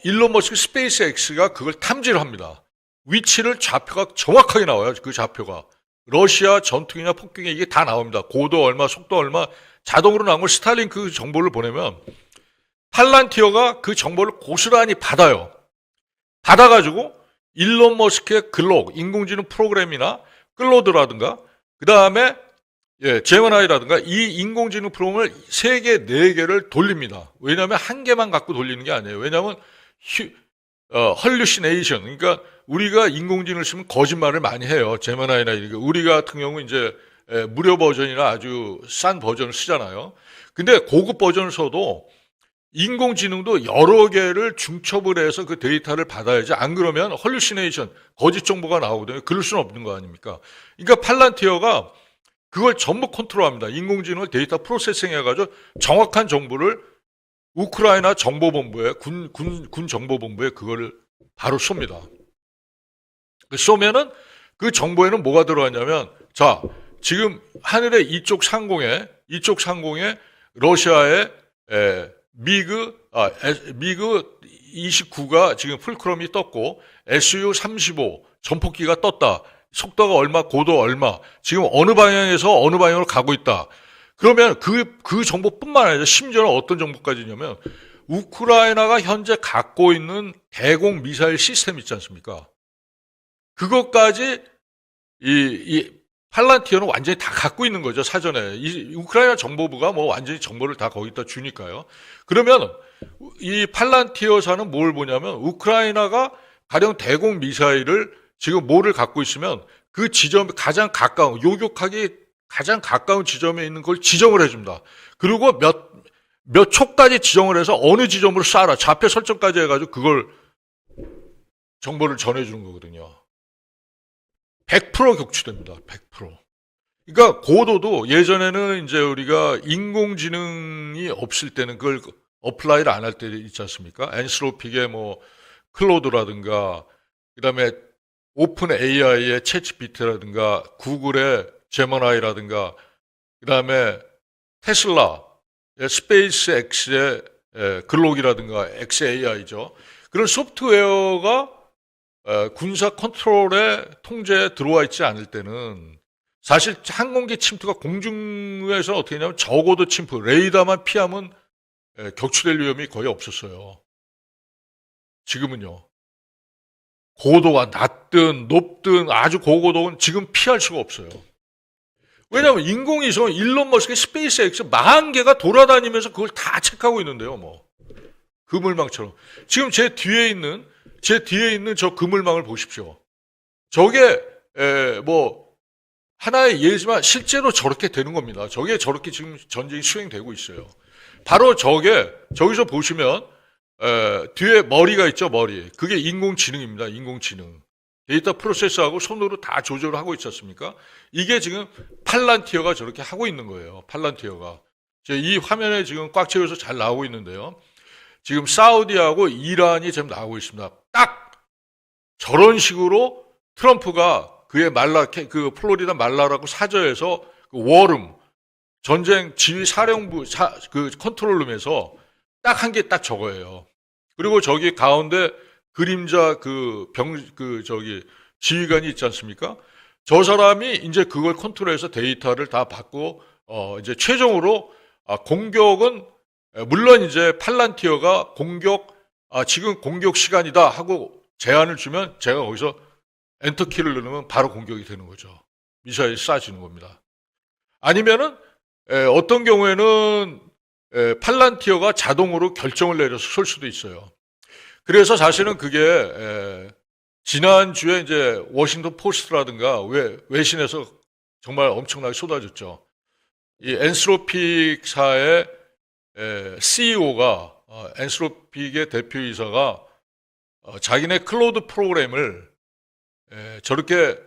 일론 머스크 스페이스 X가 그걸 탐지를 합니다. 위치를 좌표가 정확하게 나와요. 그 좌표가. 러시아 전투기나 폭격기 이게 다 나옵니다. 고도 얼마, 속도 얼마 자동으로 나온 걸 스타링크 정보를 보내면 팔란티어가 그 정보를 고스란히 받아요. 받아가지고 일론 머스크의 글록, 인공지능 프로그램이나 클로드라든가 그 다음에 제머나이라든가 이 인공지능 프로그램을 3개, 4개를 돌립니다. 왜냐하면 한 개만 갖고 돌리는 게 아니에요. 왜냐하면 헐루시네이션, 그러니까 우리가 인공지능을 쓰면 거짓말을 많이 해요. 제머나이나 이렇게. 우리 같은 경우 이제 무료 버전이나 아주 싼 버전을 쓰잖아요. 근데 고급 버전을 써도 인공지능도 여러 개를 중첩을 해서 그 데이터를 받아야지. 안 그러면 헐루시네이션, 거짓 정보가 나오거든요. 그럴 수는 없는 거 아닙니까? 그러니까 팔란티어가 그걸 전부 컨트롤합니다. 인공지능을 데이터 프로세싱 해가지고 정확한 정보를 우크라이나 정보본부에, 군 정보본부에 그거를 바로 쏩니다. 쏘면은 그 정보에는 뭐가 들어왔냐면, 자, 지금 하늘의 이쪽 상공에 러시아의 미그 29가 지금 풀크롬이 떴고, SU-35 전폭기가 떴다. 속도가 얼마, 고도 얼마, 지금 어느 방향에서 어느 방향으로 가고 있다. 그러면 그 정보뿐만 아니라 심지어는 어떤 정보까지냐면 우크라이나가 현재 갖고 있는 대공 미사일 시스템 있지 않습니까? 그것까지 이 팔란티어는 완전히 다 갖고 있는 거죠, 사전에. 이 우크라이나 정보부가 뭐 완전히 정보를 다 거기다 주니까요. 그러면 이 팔란티어사는 뭘 보냐면 우크라이나가 가령 대공 미사일을 지금 뭐를 갖고 있으면 그 지점 가장 가까운, 요격하기 가장 가까운 지점에 있는 걸 지정을 해줍니다. 그리고 몇 초까지 지정을 해서 어느 지점으로 쏴라. 좌표 설정까지 해가지고 그걸 정보를 전해주는 거거든요. 100% 격추됩니다. 100%. 그러니까 고도도 예전에는 이제 우리가 인공지능이 없을 때는 그걸 어플라이를 안 할 때 있지 않습니까? 엔스로픽의 뭐 클로드라든가 그다음에 오픈 AI의 챗GPT라든가 구글의 제머나이라든가 그다음에 테슬라의 스페이스 X의 글록이라든가 XAI죠. 그런 소프트웨어가 군사 컨트롤의 통제에 들어와 있지 않을 때는 사실 항공기 침투가 공중에서 어떻게 하냐면 적어도 침투, 레이더만 피하면 격추될 위험이 거의 없었어요. 지금은요. 고도가 낮든 높든 아주 고고도는 지금 피할 수가 없어요. 왜냐하면 인공위성은 일론 머스크의 스페이스X 40개가 돌아다니면서 그걸 다 체크하고 있는데요. 뭐 그물망처럼. 지금 제 뒤에 있는 저 그물망을 보십시오. 저게 뭐 하나의 예지만 실제로 저렇게 되는 겁니다. 저게 저렇게 지금 전쟁이 수행되고 있어요. 바로 저기서 보시면 뒤에 머리가 있죠, 머리. 그게 인공지능입니다, 인공지능. 데이터 프로세서하고 손으로 다 조절을 하고 있지 않습니까? 이게 지금 팔란티어가 저렇게 하고 있는 거예요, 팔란티어가. 이 화면에 지금 꽉 채워서 잘 나오고 있는데요. 지금 사우디하고 이란이 지금 나오고 있습니다. 딱 저런 식으로 트럼프가 그의 그 플로리다 말라라고 사저에서 그 워룸, 전쟁 지휘 사령부 그 컨트롤룸에서 딱 한 게 딱 저거예요. 그리고 저기 가운데 그림자 지휘관이 있지 않습니까? 저 사람이 이제 그걸 컨트롤해서 데이터를 다 받고 이제 최종으로 공격은 물론 이제 팔란티어가 지금 공격 시간이다 하고 제안을 주면 제가 거기서 엔터키를 누르면 바로 공격이 되는 거죠. 미사일이 쏴지는 겁니다. 아니면은 어떤 경우에는 팔란티어가 자동으로 결정을 내려서 쏠 수도 있어요. 그래서 사실은 그게 지난주에 이제 워싱턴 포스트라든가 외신에서 정말 엄청나게 쏟아졌죠. 이 엔스로픽사의 CEO가 엔스로픽의 대표이사가 자기네 클로드 프로그램을 저렇게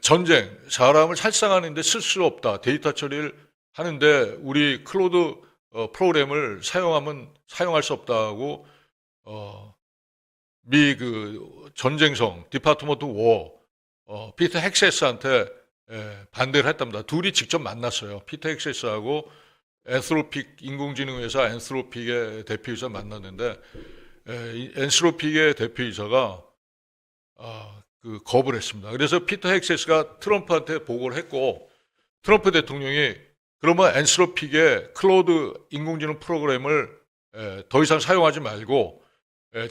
전쟁, 사람을 살상하는데 쓸 수 없다. 데이터 처리를 하는데 우리 클로드 프로그램을 사용할 수 없다고 미 전쟁성 디파트먼트 워 피터 헥세스한테 반대를 했답니다. 둘이 직접 만났어요. 피터 헥세스하고 엔스로픽 인공지능 회사 엔스로픽의 대표이사 만났는데 엔스로픽의 대표이사가 거부를 했습니다. 그래서 피터 헥세스가 트럼프한테 보고를 했고 트럼프 대통령이 그러면 엔스로픽의 클로드 인공지능 프로그램을 더 이상 사용하지 말고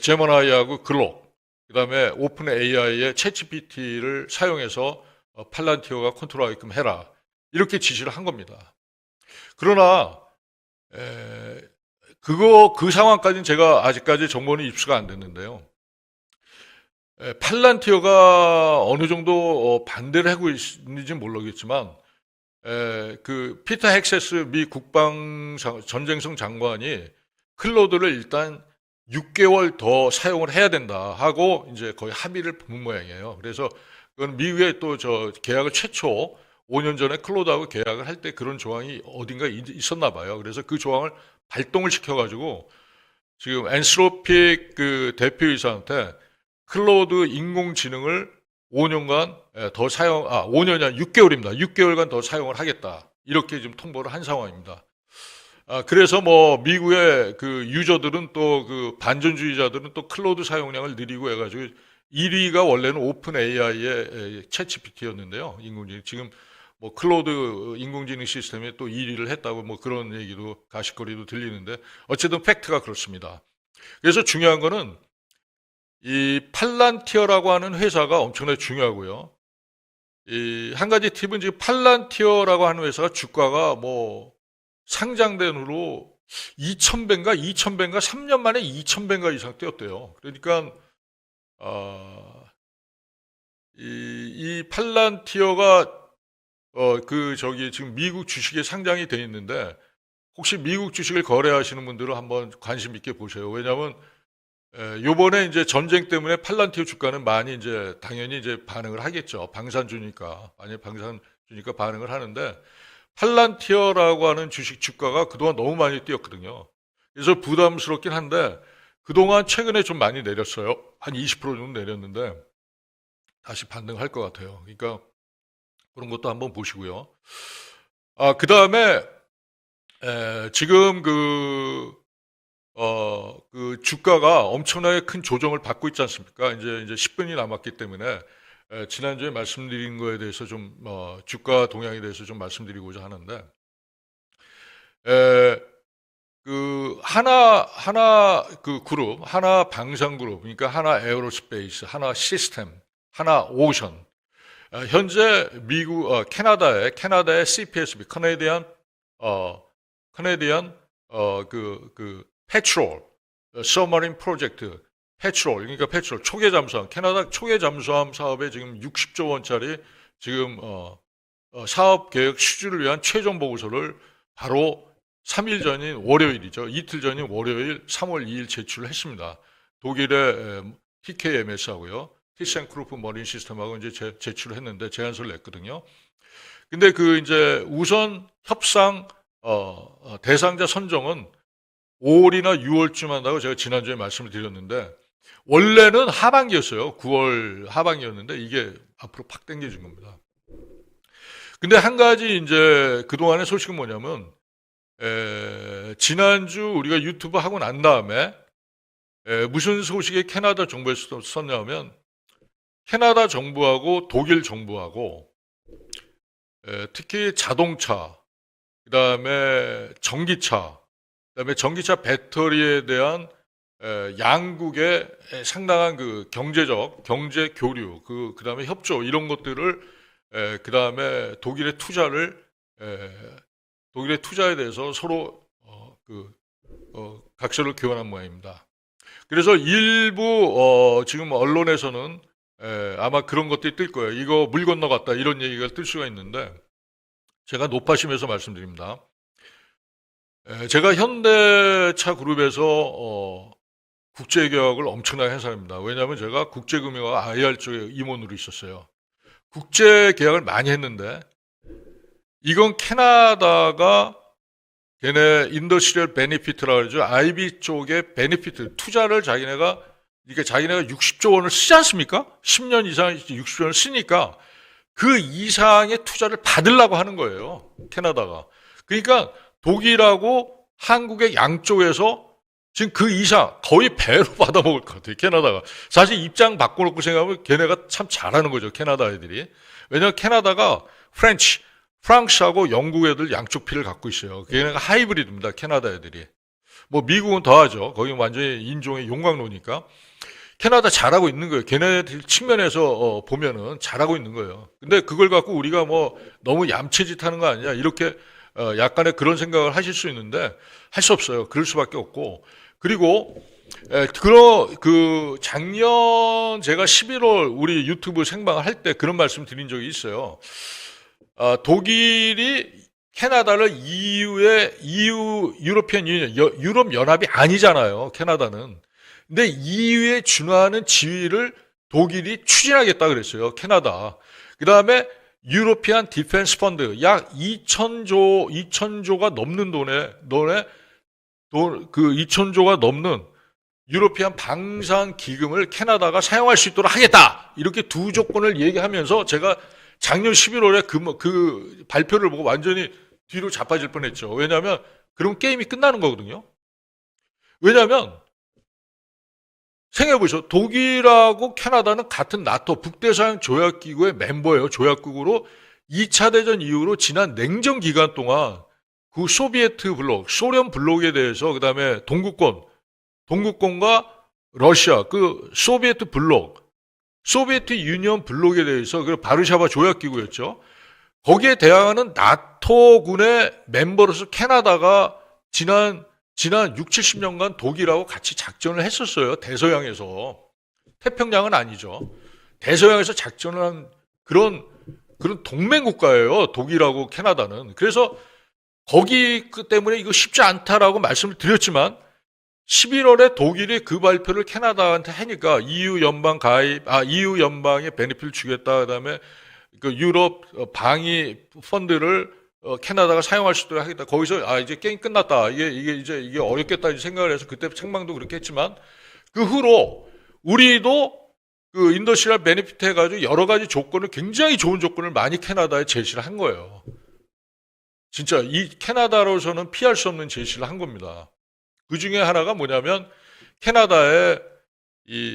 제머나이하고 글록 그다음에 오픈 AI의 챗GPT를 사용해서 팔란티어가 컨트롤하게끔 해라. 이렇게 지시를 한 겁니다. 그러나 그 상황까지는 제가 아직까지 정보는 입수가 안 됐는데요. 팔란티어가 어느 정도 반대를 하고 있는지 모르겠지만 그 피터 헥세스 미 전쟁성 장관이 클로드를 일단 6개월 더 사용을 해야 된다 하고 이제 거의 합의를 본 모양이에요. 그래서 그건 미국의 또 계약을 최초 5년 전에 클로드하고 계약을 할 때 그런 조항이 어딘가 있었나 봐요. 그래서 그 조항을 발동을 시켜가지고 지금 엔스로픽 그 대표이사한테 클로드 인공지능을 5년간 더 5년이 아니라 6개월입니다. 6개월간 더 사용을 하겠다. 이렇게 지금 통보를 한 상황입니다. 그래서 뭐 미국의 그 유저들은 또 그 반전주의자들은 또 클로드 사용량을 늘리고 해가지고 1위가 원래는 오픈 AI의 챗GPT였는데요. 인공지능 지금 뭐 클로드 인공지능 시스템에 또 1위를 했다고 뭐 그런 얘기도 가십거리도 들리는데 어쨌든 팩트가 그렇습니다. 그래서 중요한 거는 이 팔란티어라고 하는 회사가 엄청나게 중요하고요. 이 한 가지 팁은 지금 팔란티어라고 하는 회사가 주가가 뭐 상장된 후로 2,000배인가 3년 만에 2,000배인가 이상 뛰었대요. 그러니까 이 팔란티어가 지금 미국 주식에 상장이 돼 있는데 혹시 미국 주식을 거래하시는 분들은 한번 관심 있게 보세요. 왜냐하면 요번에 이제 전쟁 때문에 팔란티어 주가는 많이 이제 당연히 이제 반응을 하겠죠. 방산주니까 반응을 하는데 팔란티어라고 하는 주식 주가가 그동안 너무 많이 뛰었거든요. 그래서 부담스럽긴 한데 그동안 최근에 좀 많이 내렸어요. 한 20% 정도 내렸는데 다시 반등할 것 같아요. 그러니까 그런 것도 한번 보시고요. 그 다음에 지금 그 주가가 엄청나게 큰 조정을 받고 있지 않습니까? 이제 10분이 남았기 때문에 지난주에 말씀드린 거에 대해서 좀 주가 동향에 대해서 좀 말씀드리고자 하는데 하나 그룹, 하나 방산 그룹, 그러니까 하나 에어로스페이스, 하나 시스템, 하나 오션. 현재 캐나다의 CPSB, 커네디안 페트롤, 서머린 프로젝트, 그러니까 페트롤 초계 잠수함, 캐나다 초계 잠수함 사업에 지금 60조 원짜리 지금 사업 계획 수주를 위한 최종 보고서를 바로 3일 전인 월요일이죠. 이틀 전인 월요일 3월 2일 제출을 했습니다. 독일의 TKMS하고요. 티센크루프 머린 시스템하고 이제 제출을 했는데 제안서를 냈거든요. 근데 이제 우선 협상 대상자 선정은 5월이나 6월쯤 한다고 제가 지난주에 말씀을 드렸는데 원래는 하반기였어요. 9월 하반기였는데 이게 앞으로 팍 당겨진 겁니다. 근데 한 가지 이제 그동안의 소식은 뭐냐면 지난주 우리가 유튜브 하고 난 다음에 무슨 소식이 캐나다 정부에서 썼냐면 캐나다 정부하고 독일 정부하고 특히 자동차, 그다음에 전기차 배터리에 대한 양국의 상당한 경제 교류, 그다음에 협조 이런 것들을 그다음에 독일의 투자에 대해서 서로 각서를 교환한 모양입니다. 그래서 일부 지금 언론에서는 아마 그런 것들이 뜰 거예요. 이거 물 건너갔다 이런 얘기가 뜰 수가 있는데 제가 높아심에서 말씀드립니다. 제가 현대차 그룹에서 국제개혁을 엄청나게 한 사람입니다. 왜냐하면 제가 국제금융과 IR 쪽에 임원으로 있었어요. 국제개혁을 많이 했는데 이건 캐나다가 걔네 인더스트리얼 베네피트라고 그러죠. IB 쪽의 베네피트, 투자를 자기네가 60조 원을 쓰지 않습니까? 10년 이상 60조 원을 쓰니까 그 이상의 투자를 받으려고 하는 거예요. 캐나다가. 그러니까 독일하고 한국의 양쪽에서 지금 그 이상 거의 배로 받아먹을 것 같아요. 캐나다가. 사실 입장 바꿔놓고 생각하면 걔네가 참 잘하는 거죠. 캐나다 애들이. 왜냐하면 캐나다가 프랑스하고 영국 애들 양쪽 피를 갖고 있어요. 걔네가 하이브리드입니다. 캐나다 애들이. 뭐 미국은 더하죠. 거기 완전히 인종의 용광로니까. 캐나다 잘하고 있는 거예요. 걔네들 측면에서 보면은 잘하고 있는 거예요. 근데 그걸 갖고 우리가 뭐 너무 얌체짓 하는 거 아니냐 이렇게 약간의 그런 생각을 하실 수 있는데 할 수 없어요. 그럴 수밖에 없고. 그리고 작년 제가 11월 우리 유튜브 생방을 할 때 그런 말씀 드린 적이 있어요. 독일이 캐나다를 유로피언 유니언, 유럽 연합이 아니잖아요. 캐나다는. 근데 EU에 준하는 지위를 독일이 추진하겠다 그랬어요. 캐나다. 그 다음에 유로피안 디펜스 펀드 약 2,000조가 넘는 그 2,000조가 넘는 유로피안 방산 기금을 캐나다가 사용할 수 있도록 하겠다. 이렇게 두 조건을 얘기하면서 제가 작년 11월에 그 발표를 보고 완전히 뒤로 자빠질 뻔했죠. 왜냐하면 그럼 게임이 끝나는 거거든요. 왜냐하면 생각해보시죠. 독일하고 캐나다는 같은 나토 북대서양 조약기구의 멤버예요. 조약국으로 2차 대전 이후로 지난 냉전 기간 동안 그 소비에트 블록, 소련 블록에 대해서 그다음에 동구권과 러시아, 그 소비에트 블록, 소비에트 유니언 블록에 대해서 그 바르샤바 조약기구였죠. 거기에 대항하는 나토군의 멤버로서 캐나다가 지난 6, 70년간 독일하고 같이 작전을 했었어요. 대서양에서. 태평양은 아니죠. 대서양에서 작전을 한 그런 동맹 국가예요. 독일하고 캐나다는. 그래서 거기 때문에 이거 쉽지 않다라고 말씀을 드렸지만 11월에 독일이 그 발표를 캐나다한테 하니까 EU 연방의 베네핏을 주겠다. 그다음에 그 유럽 방위 펀드를 캐나다가 사용할 수 있도록 하겠다. 거기서 이제 게임 끝났다. 이게 어렵겠다 생각을 해서 그때 책망도 그렇게 했지만 그 후로 우리도 그 인더스트리얼 베네피트 해가지고 여러 가지 조건을 굉장히 좋은 조건을 많이 캐나다에 제시를 한 거예요. 진짜 이 캐나다로서는 피할 수 없는 제시를 한 겁니다. 그 중에 하나가 뭐냐면 캐나다의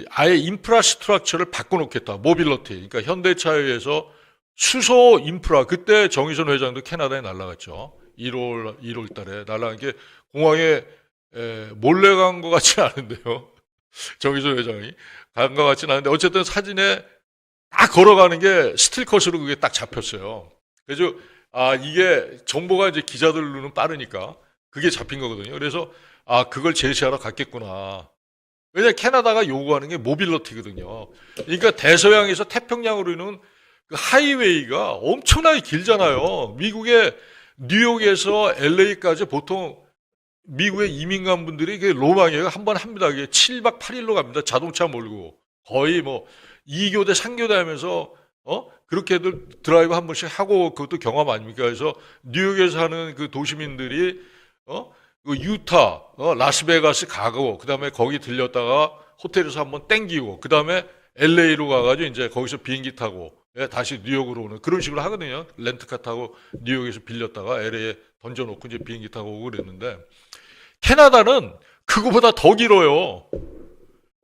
아예 인프라스트럭처를 바꿔놓겠다. 모빌리티. 그러니까 현대차에 의해서 수소 인프라. 그때 정의선 회장도 캐나다에 날아갔죠. 1월 달에 날아간 게 공항에 몰래 간 것 같지는 않은데요. 정의선 회장이 간 것 같지는 않은데 어쨌든 사진에 딱 걸어가는 게 스틸컷으로 그게 딱 잡혔어요. 그래서 이게 정보가 이제 기자들로는 빠르니까 그게 잡힌 거거든요. 그래서 그걸 제시하러 갔겠구나. 왜냐 캐나다가 요구하는 게 모빌리티거든요. 그러니까 대서양에서 태평양으로 이는 그 하이웨이가 엄청나게 길잖아요. 미국의 뉴욕에서 LA까지 보통 미국의 이민간 분들이 로망이에요. 한번 합니다. 이게 7박 8일로 갑니다. 자동차 몰고 거의 뭐 2교대 3교대 하면서 그렇게들 드라이브 한 번씩 하고 그것도 경험 아닙니까? 그래서 뉴욕에서 사는 그 도시민들이 그 유타, 라스베가스 가고 그다음에 거기 들렸다가 호텔에서 한번 땡기고 그다음에 LA로 가가지고 이제 거기서 비행기 타고 다시 뉴욕으로 오는 그런 식으로 하거든요. 렌트카 타고 뉴욕에서 빌렸다가 LA에 던져놓고 이제 비행기 타고 오고 그랬는데 캐나다는 그거보다 더 길어요.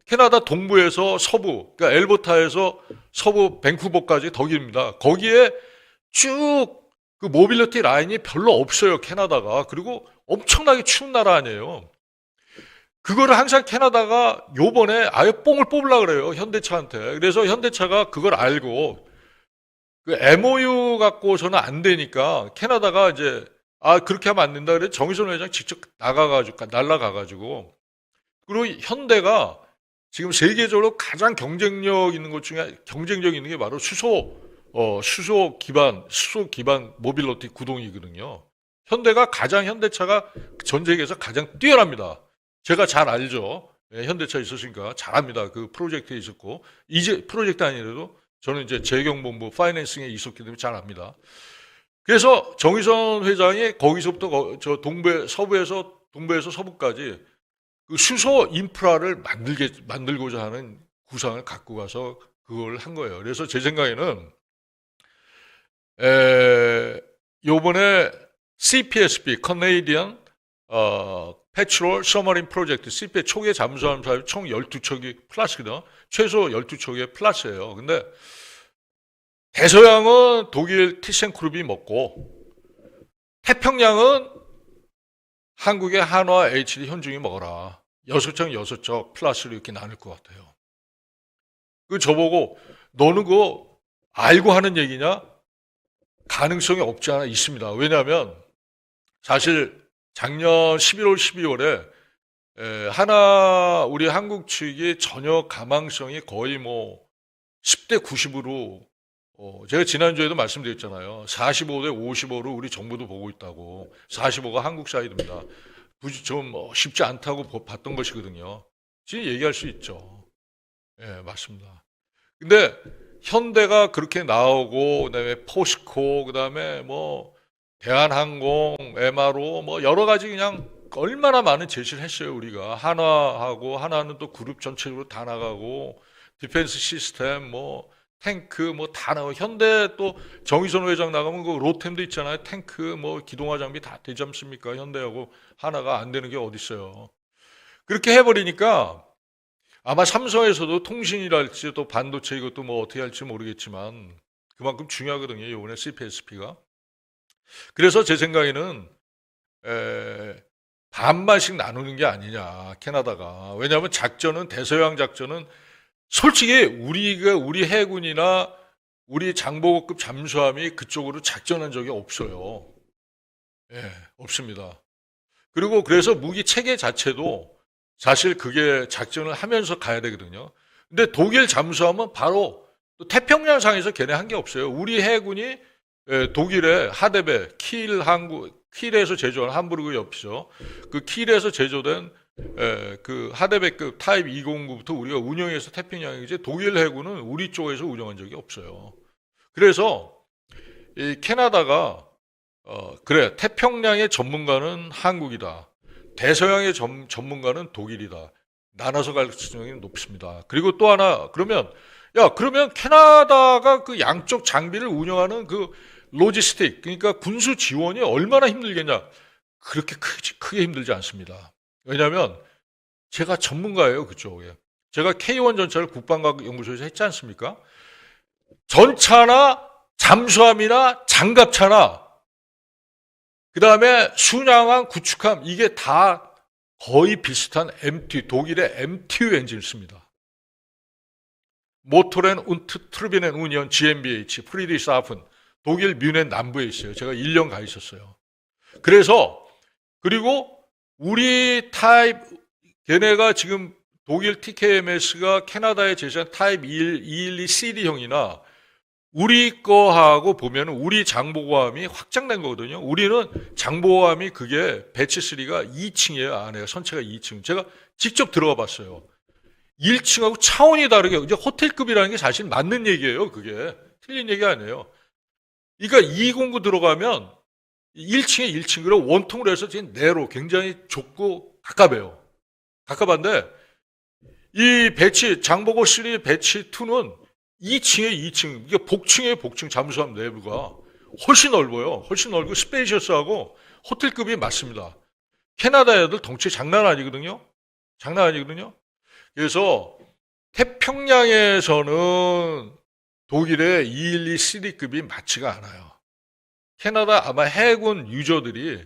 캐나다 동부에서 서부, 그러니까 엘버타에서 서부 밴쿠버까지 더 깁니다. 거기에 쭉 그 모빌리티 라인이 별로 없어요, 캐나다가. 그리고 엄청나게 추운 나라 아니에요. 그거를 항상 캐나다가 요번에 아예 뽕을 뽑으려고 그래요, 현대차한테. 그래서 현대차가 그걸 알고 그 MOU 갖고서는 안 되니까 캐나다가 이제 그렇게 하면 안 된다. 그래 정의선 회장 직접 날라가가지고 그리고 현대가 지금 세계적으로 가장 경쟁력 있는 것 중에 경쟁력 있는 게 바로 수소 기반 모빌리티 구동이거든요. 현대차가 전 세계에서 가장 뛰어납니다. 제가 잘 알죠. 현대차 있었으니까 잘합니다. 그 프로젝트에 있었고 이제 프로젝트 아니라도 저는 이제 재경본부 파이낸싱에 있었기 때문에 잘 압니다. 그래서 정의선 회장이 거기서부터 저 서부에서 동부에서 서부까지 그 수소 인프라를 만들고자 하는 구상을 갖고 가서 그걸 한 거예요. 그래서 제 생각에는 요번에 CPSP, Canadian Petrol Submarine Project, CP의 초계 잠수함 사업 총 12척이 플러스거든요. 최소 12척의 플러스예요. 근데 대서양은 독일 티센크룹이 먹고 태평양은 한국의 한화 HD 현중이 먹어라. 6척 플러스로 이렇게 나눌 것 같아요. 그 저보고 너는 그거 알고 하는 얘기냐? 가능성이 없지 않아 있습니다. 왜냐하면 사실 작년 11월, 12월에 우리 한국 측이 전혀 가망성이 거의 뭐 10대 90으로 제가 지난주에도 말씀드렸잖아요. 45대 55로 우리 정부도 보고 있다고. 45가 한국 사이드입니다. 좀 쉽지 않다고 봤던 것이거든요. 지금 얘기할 수 있죠. 예, 맞습니다. 근데 현대가 그렇게 나오고 그다음에 포스코 그다음에 뭐 대한항공, MRO 뭐 여러 가지 그냥 얼마나 많은 제시를 했어요, 우리가. 하나는 또 그룹 전체적으로 다 나가고 디펜스 시스템 뭐 탱크 뭐 다 나가고 현대 또 정의선 회장 나가면 그 로템도 있잖아요. 탱크 뭐 기동화 장비 다 되지 않습니까? 현대하고 하나가 안 되는 게 어디 있어요. 그렇게 해버리니까 아마 삼성에서도 통신이랄지 또 반도체 이것도 뭐 어떻게 할지 모르겠지만 그만큼 중요하거든요. 이번에 CPSP가. 그래서 제 생각에는 반반씩 나누는 게 아니냐 캐나다가. 왜냐하면 대서양 작전은 솔직히 우리 해군이나 우리 장보고급 잠수함이 그쪽으로 작전한 적이 없어요. 예, 없습니다. 그리고 그래서 무기 체계 자체도 사실 그게 작전을 하면서 가야 되거든요. 근데 독일 잠수함은 바로 또 태평양상에서 걔네 한 게 없어요. 우리 해군이 독일의 하데베, 킬에서 제조한 함부르크 옆이죠. 그 킬에서 제조된 그 하데베급 타입 209부터 우리가 운영해서 태평양에 이제 독일 해군은 우리 쪽에서 운영한 적이 없어요. 그래서 이 캐나다가 그래 태평양의 전문가는 한국이다. 대서양의 전문가는 독일이다. 나눠서 갈 가능성이 높습니다. 그리고 또 하나 그러면 캐나다가 그 양쪽 장비를 운영하는 그 로지스틱 그러니까 군수 지원이 얼마나 힘들겠냐? 그렇게 크게 힘들지 않습니다. 왜냐하면 제가 전문가예요 그쪽에. 제가 K1 전차를 국방과학연구소에서 했지 않습니까? 전차나 잠수함이나 장갑차나 그다음에 순양함, 구축함 이게 다 거의 비슷한 독일의 MTU 엔진을 씁니다. 모토렌 운트 트르비넨 우니언 GmbH 프리드리히스하픈 독일 뮌헨 남부에 있어요. 제가 1년 가 있었어요. 그래서 그리고 우리 타입 걔네가 지금 독일 TKMS가 캐나다에 제시한 타입 212CD형이나 우리 거하고 보면 우리 장보고함이 확장된 거거든요. 우리는 장보고함이 그게 배치 3가 2층이에요. 안에가 선체가 2층. 제가 직접 들어가 봤어요. 1층하고 차원이 다르게 이제 호텔급이라는 게 사실 맞는 얘기예요. 그게 틀린 얘기 아니에요. 그러니까 209 들어가면 1층에 1층 그리고 원통으로 해서 지금 내로 굉장히 좁고 가깝해요. 가깝한데 이 배치 장보고 3 배치 2는 2층에 2층 이게 복층에 복층 잠수함 내부가 훨씬 넓어요. 훨씬 넓고 스페이셔스하고 호텔급이 맞습니다. 캐나다 애들 덩치 장난 아니거든요. 장난 아니거든요. 그래서 태평양에서는 독일의 212CD급이 맞지가 않아요. 캐나다 아마 해군 유저들이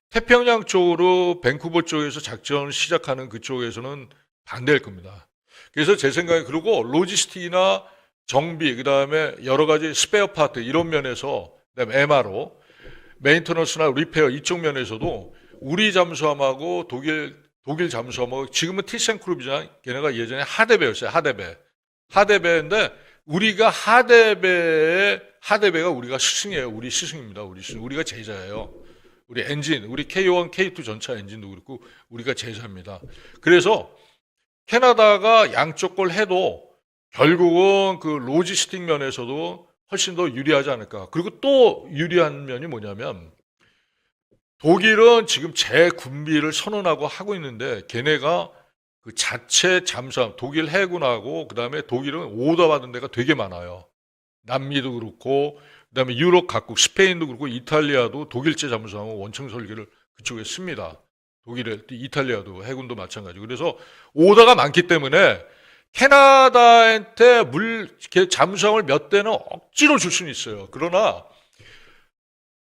태평양 쪽으로 밴쿠버 쪽에서 작전을 시작하는 그쪽에서는 반대할 겁니다. 그래서 제 생각에 그리고 로지스틱이나 정비 그다음에 여러 가지 스페어 파트 이런 면에서 그다음에 MRO 메인터넌스나 리페어 이쪽 면에서도 우리 잠수함하고 독일 잠수함하고 지금은 티센크룹이잖아요. 걔네가 예전에 하데베였어요. 하데베인데 우리가 하데베가 우리가 스승이에요. 우리 스승입니다. 우리가 제자예요. 우리 엔진, 우리 K1, K2 전차 엔진도 그렇고 우리가 제자입니다. 그래서 캐나다가 양쪽 걸 해도 결국은 그 로지스틱 면에서도 훨씬 더 유리하지 않을까. 그리고 또 유리한 면이 뭐냐면 독일은 지금 재군비를 선언하고 하고 있는데 걔네가 그 자체 잠수함, 독일 해군하고 그다음에 독일은 오더 받은 데가 되게 많아요. 남미도 그렇고 그다음에 유럽 각국, 스페인도 그렇고 이탈리아도 독일제 잠수함은 원청 설계를 그쪽에 씁니다. 이탈리아도 해군도 마찬가지고. 그래서 오더가 많기 때문에 캐나다한테 잠수함을 몇 대는 억지로 줄 수는 있어요. 그러나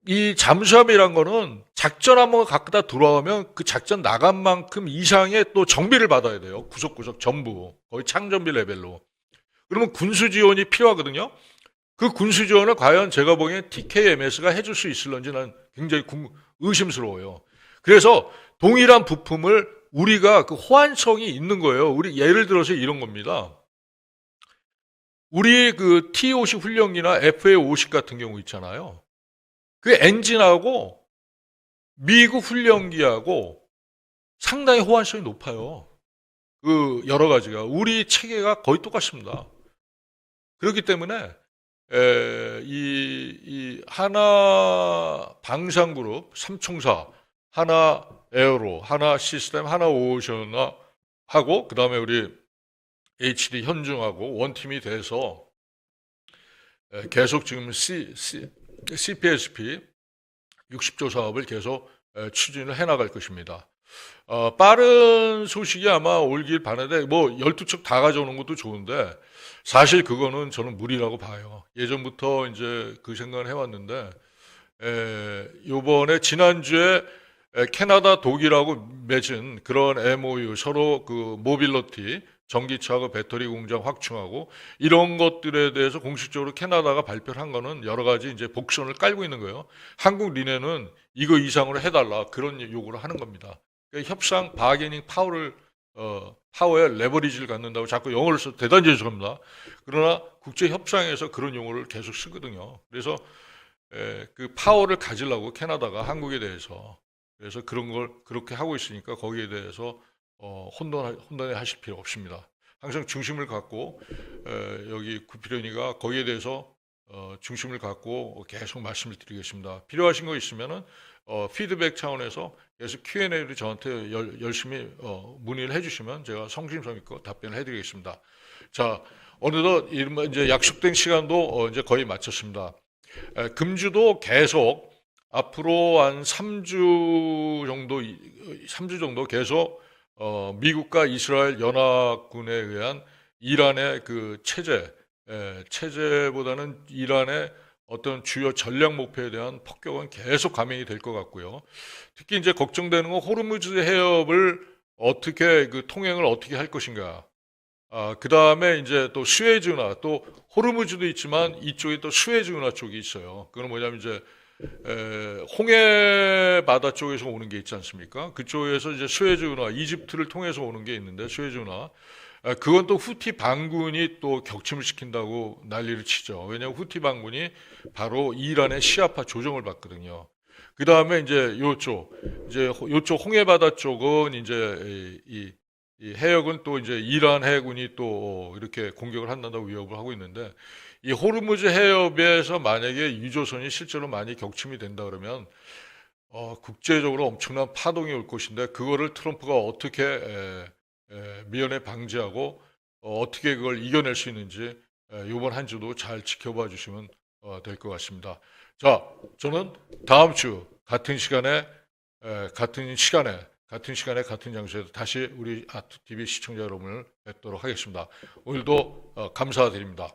이 잠수함이란 거는 작전 한번 갖다 들어오면 그 작전 나간 만큼 이상의 또 정비를 받아야 돼요. 구석구석 전부. 거의 창정비 레벨로. 그러면 군수 지원이 필요하거든요. 그 군수 지원을 과연 제가 보기엔 TKMS가 해줄 수 있을런지 난 굉장히 의심스러워요. 그래서 동일한 부품을 우리가 그 호환성이 있는 거예요. 우리 예를 들어서 이런 겁니다. 우리 그 T-50 훈련기나 FA-50 같은 경우 있잖아요. 그 엔진하고 미국 훈련기하고 상당히 호환성이 높아요. 그 여러 가지가 우리 체계가 거의 똑같습니다. 그렇기 때문에 이 하나 방산그룹, 삼총사, 하나 에어로, 하나 시스템, 하나 오션하고 그다음에 우리 HD 현중하고 원팀이 돼서 계속 지금 CPSP 60조 사업을 계속 추진을 해나갈 것입니다. 빠른 소식이 아마 올길 바라는데 뭐 12척 다 가져오는 것도 좋은데 사실 그거는 저는 무리라고 봐요. 예전부터 이제 그 생각을 해왔는데 요번에 지난주에 캐나다 독일하고 맺은 그런 MOU 서로 그 모빌리티 전기차하고 배터리 공장 확충하고 이런 것들에 대해서 공식적으로 캐나다가 발표를 한 거는 여러 가지 이제 복선을 깔고 있는 거예요. 한국 니네는 이거 이상으로 해달라 그런 요구를 하는 겁니다. 그러니까 협상 바게닝 파워에 레버리지를 갖는다고 자꾸 영어를 써서 대단히 죄송합니다. 그러나 국제 협상에서 그런 용어를 계속 쓰거든요. 그래서 그 파워를 가지려고 캐나다가 한국에 대해서 그래서 그런 걸 그렇게 하고 있으니까 거기에 대해서 혼돈해 하실 필요 없습니다. 항상 중심을 갖고 여기 구피련이가 거기에 대해서 중심을 갖고 계속 말씀을 드리겠습니다. 필요하신 거 있으면은 피드백 차원에서 계속 Q&A를 저한테 열심히 문의를 해주시면 제가 성심성 있고 답변을 해드리겠습니다. 자, 어느덧 이제 약속된 시간도 이제 거의 마쳤습니다. 금주도 계속 앞으로 한 3주 정도 계속 미국과 이스라엘 연합군에 의한 이란의 그 체제보다는 이란의 어떤 주요 전략 목표에 대한 폭격은 계속 감행이 될 것 같고요. 특히 이제 걱정되는 건 호르무즈 해협을 어떻게 그 통행을 어떻게 할 것인가. 그 다음에 이제 또 수에즈운하, 또 호르무즈도 있지만 이쪽에 또 수에즈운하 쪽이 있어요. 그건 뭐냐면 이제 홍해 바다 쪽에서 오는 게 있지 않습니까? 그쪽에서 이제 수에즈운하, 이집트를 통해서 오는 게 있는데 수에즈운하. 그건 또 후티 반군이 또 격침을 시킨다고 난리를 치죠. 왜냐하면 후티 반군이 바로 이란의 시아파 조정을 받거든요. 그 다음에 이제 요쪽 홍해 바다 쪽은 이제 이 해역은 또 이제 이란 해군이 또 이렇게 공격을 한다고 위협을 하고 있는데 이 호르무즈 해협에서 만약에 유조선이 실제로 많이 격침이 된다 그러면 국제적으로 엄청난 파동이 올 것인데 그거를 트럼프가 어떻게 미연에 방지하고 어떻게 그걸 이겨낼 수 있는지 이번 한 주도 잘 지켜봐 주시면 될 것 같습니다. 자, 저는 다음 주 같은 시간에 같은 장소에서 다시 우리 아트TV 시청자 여러분을 뵙도록 하겠습니다. 오늘도 감사드립니다.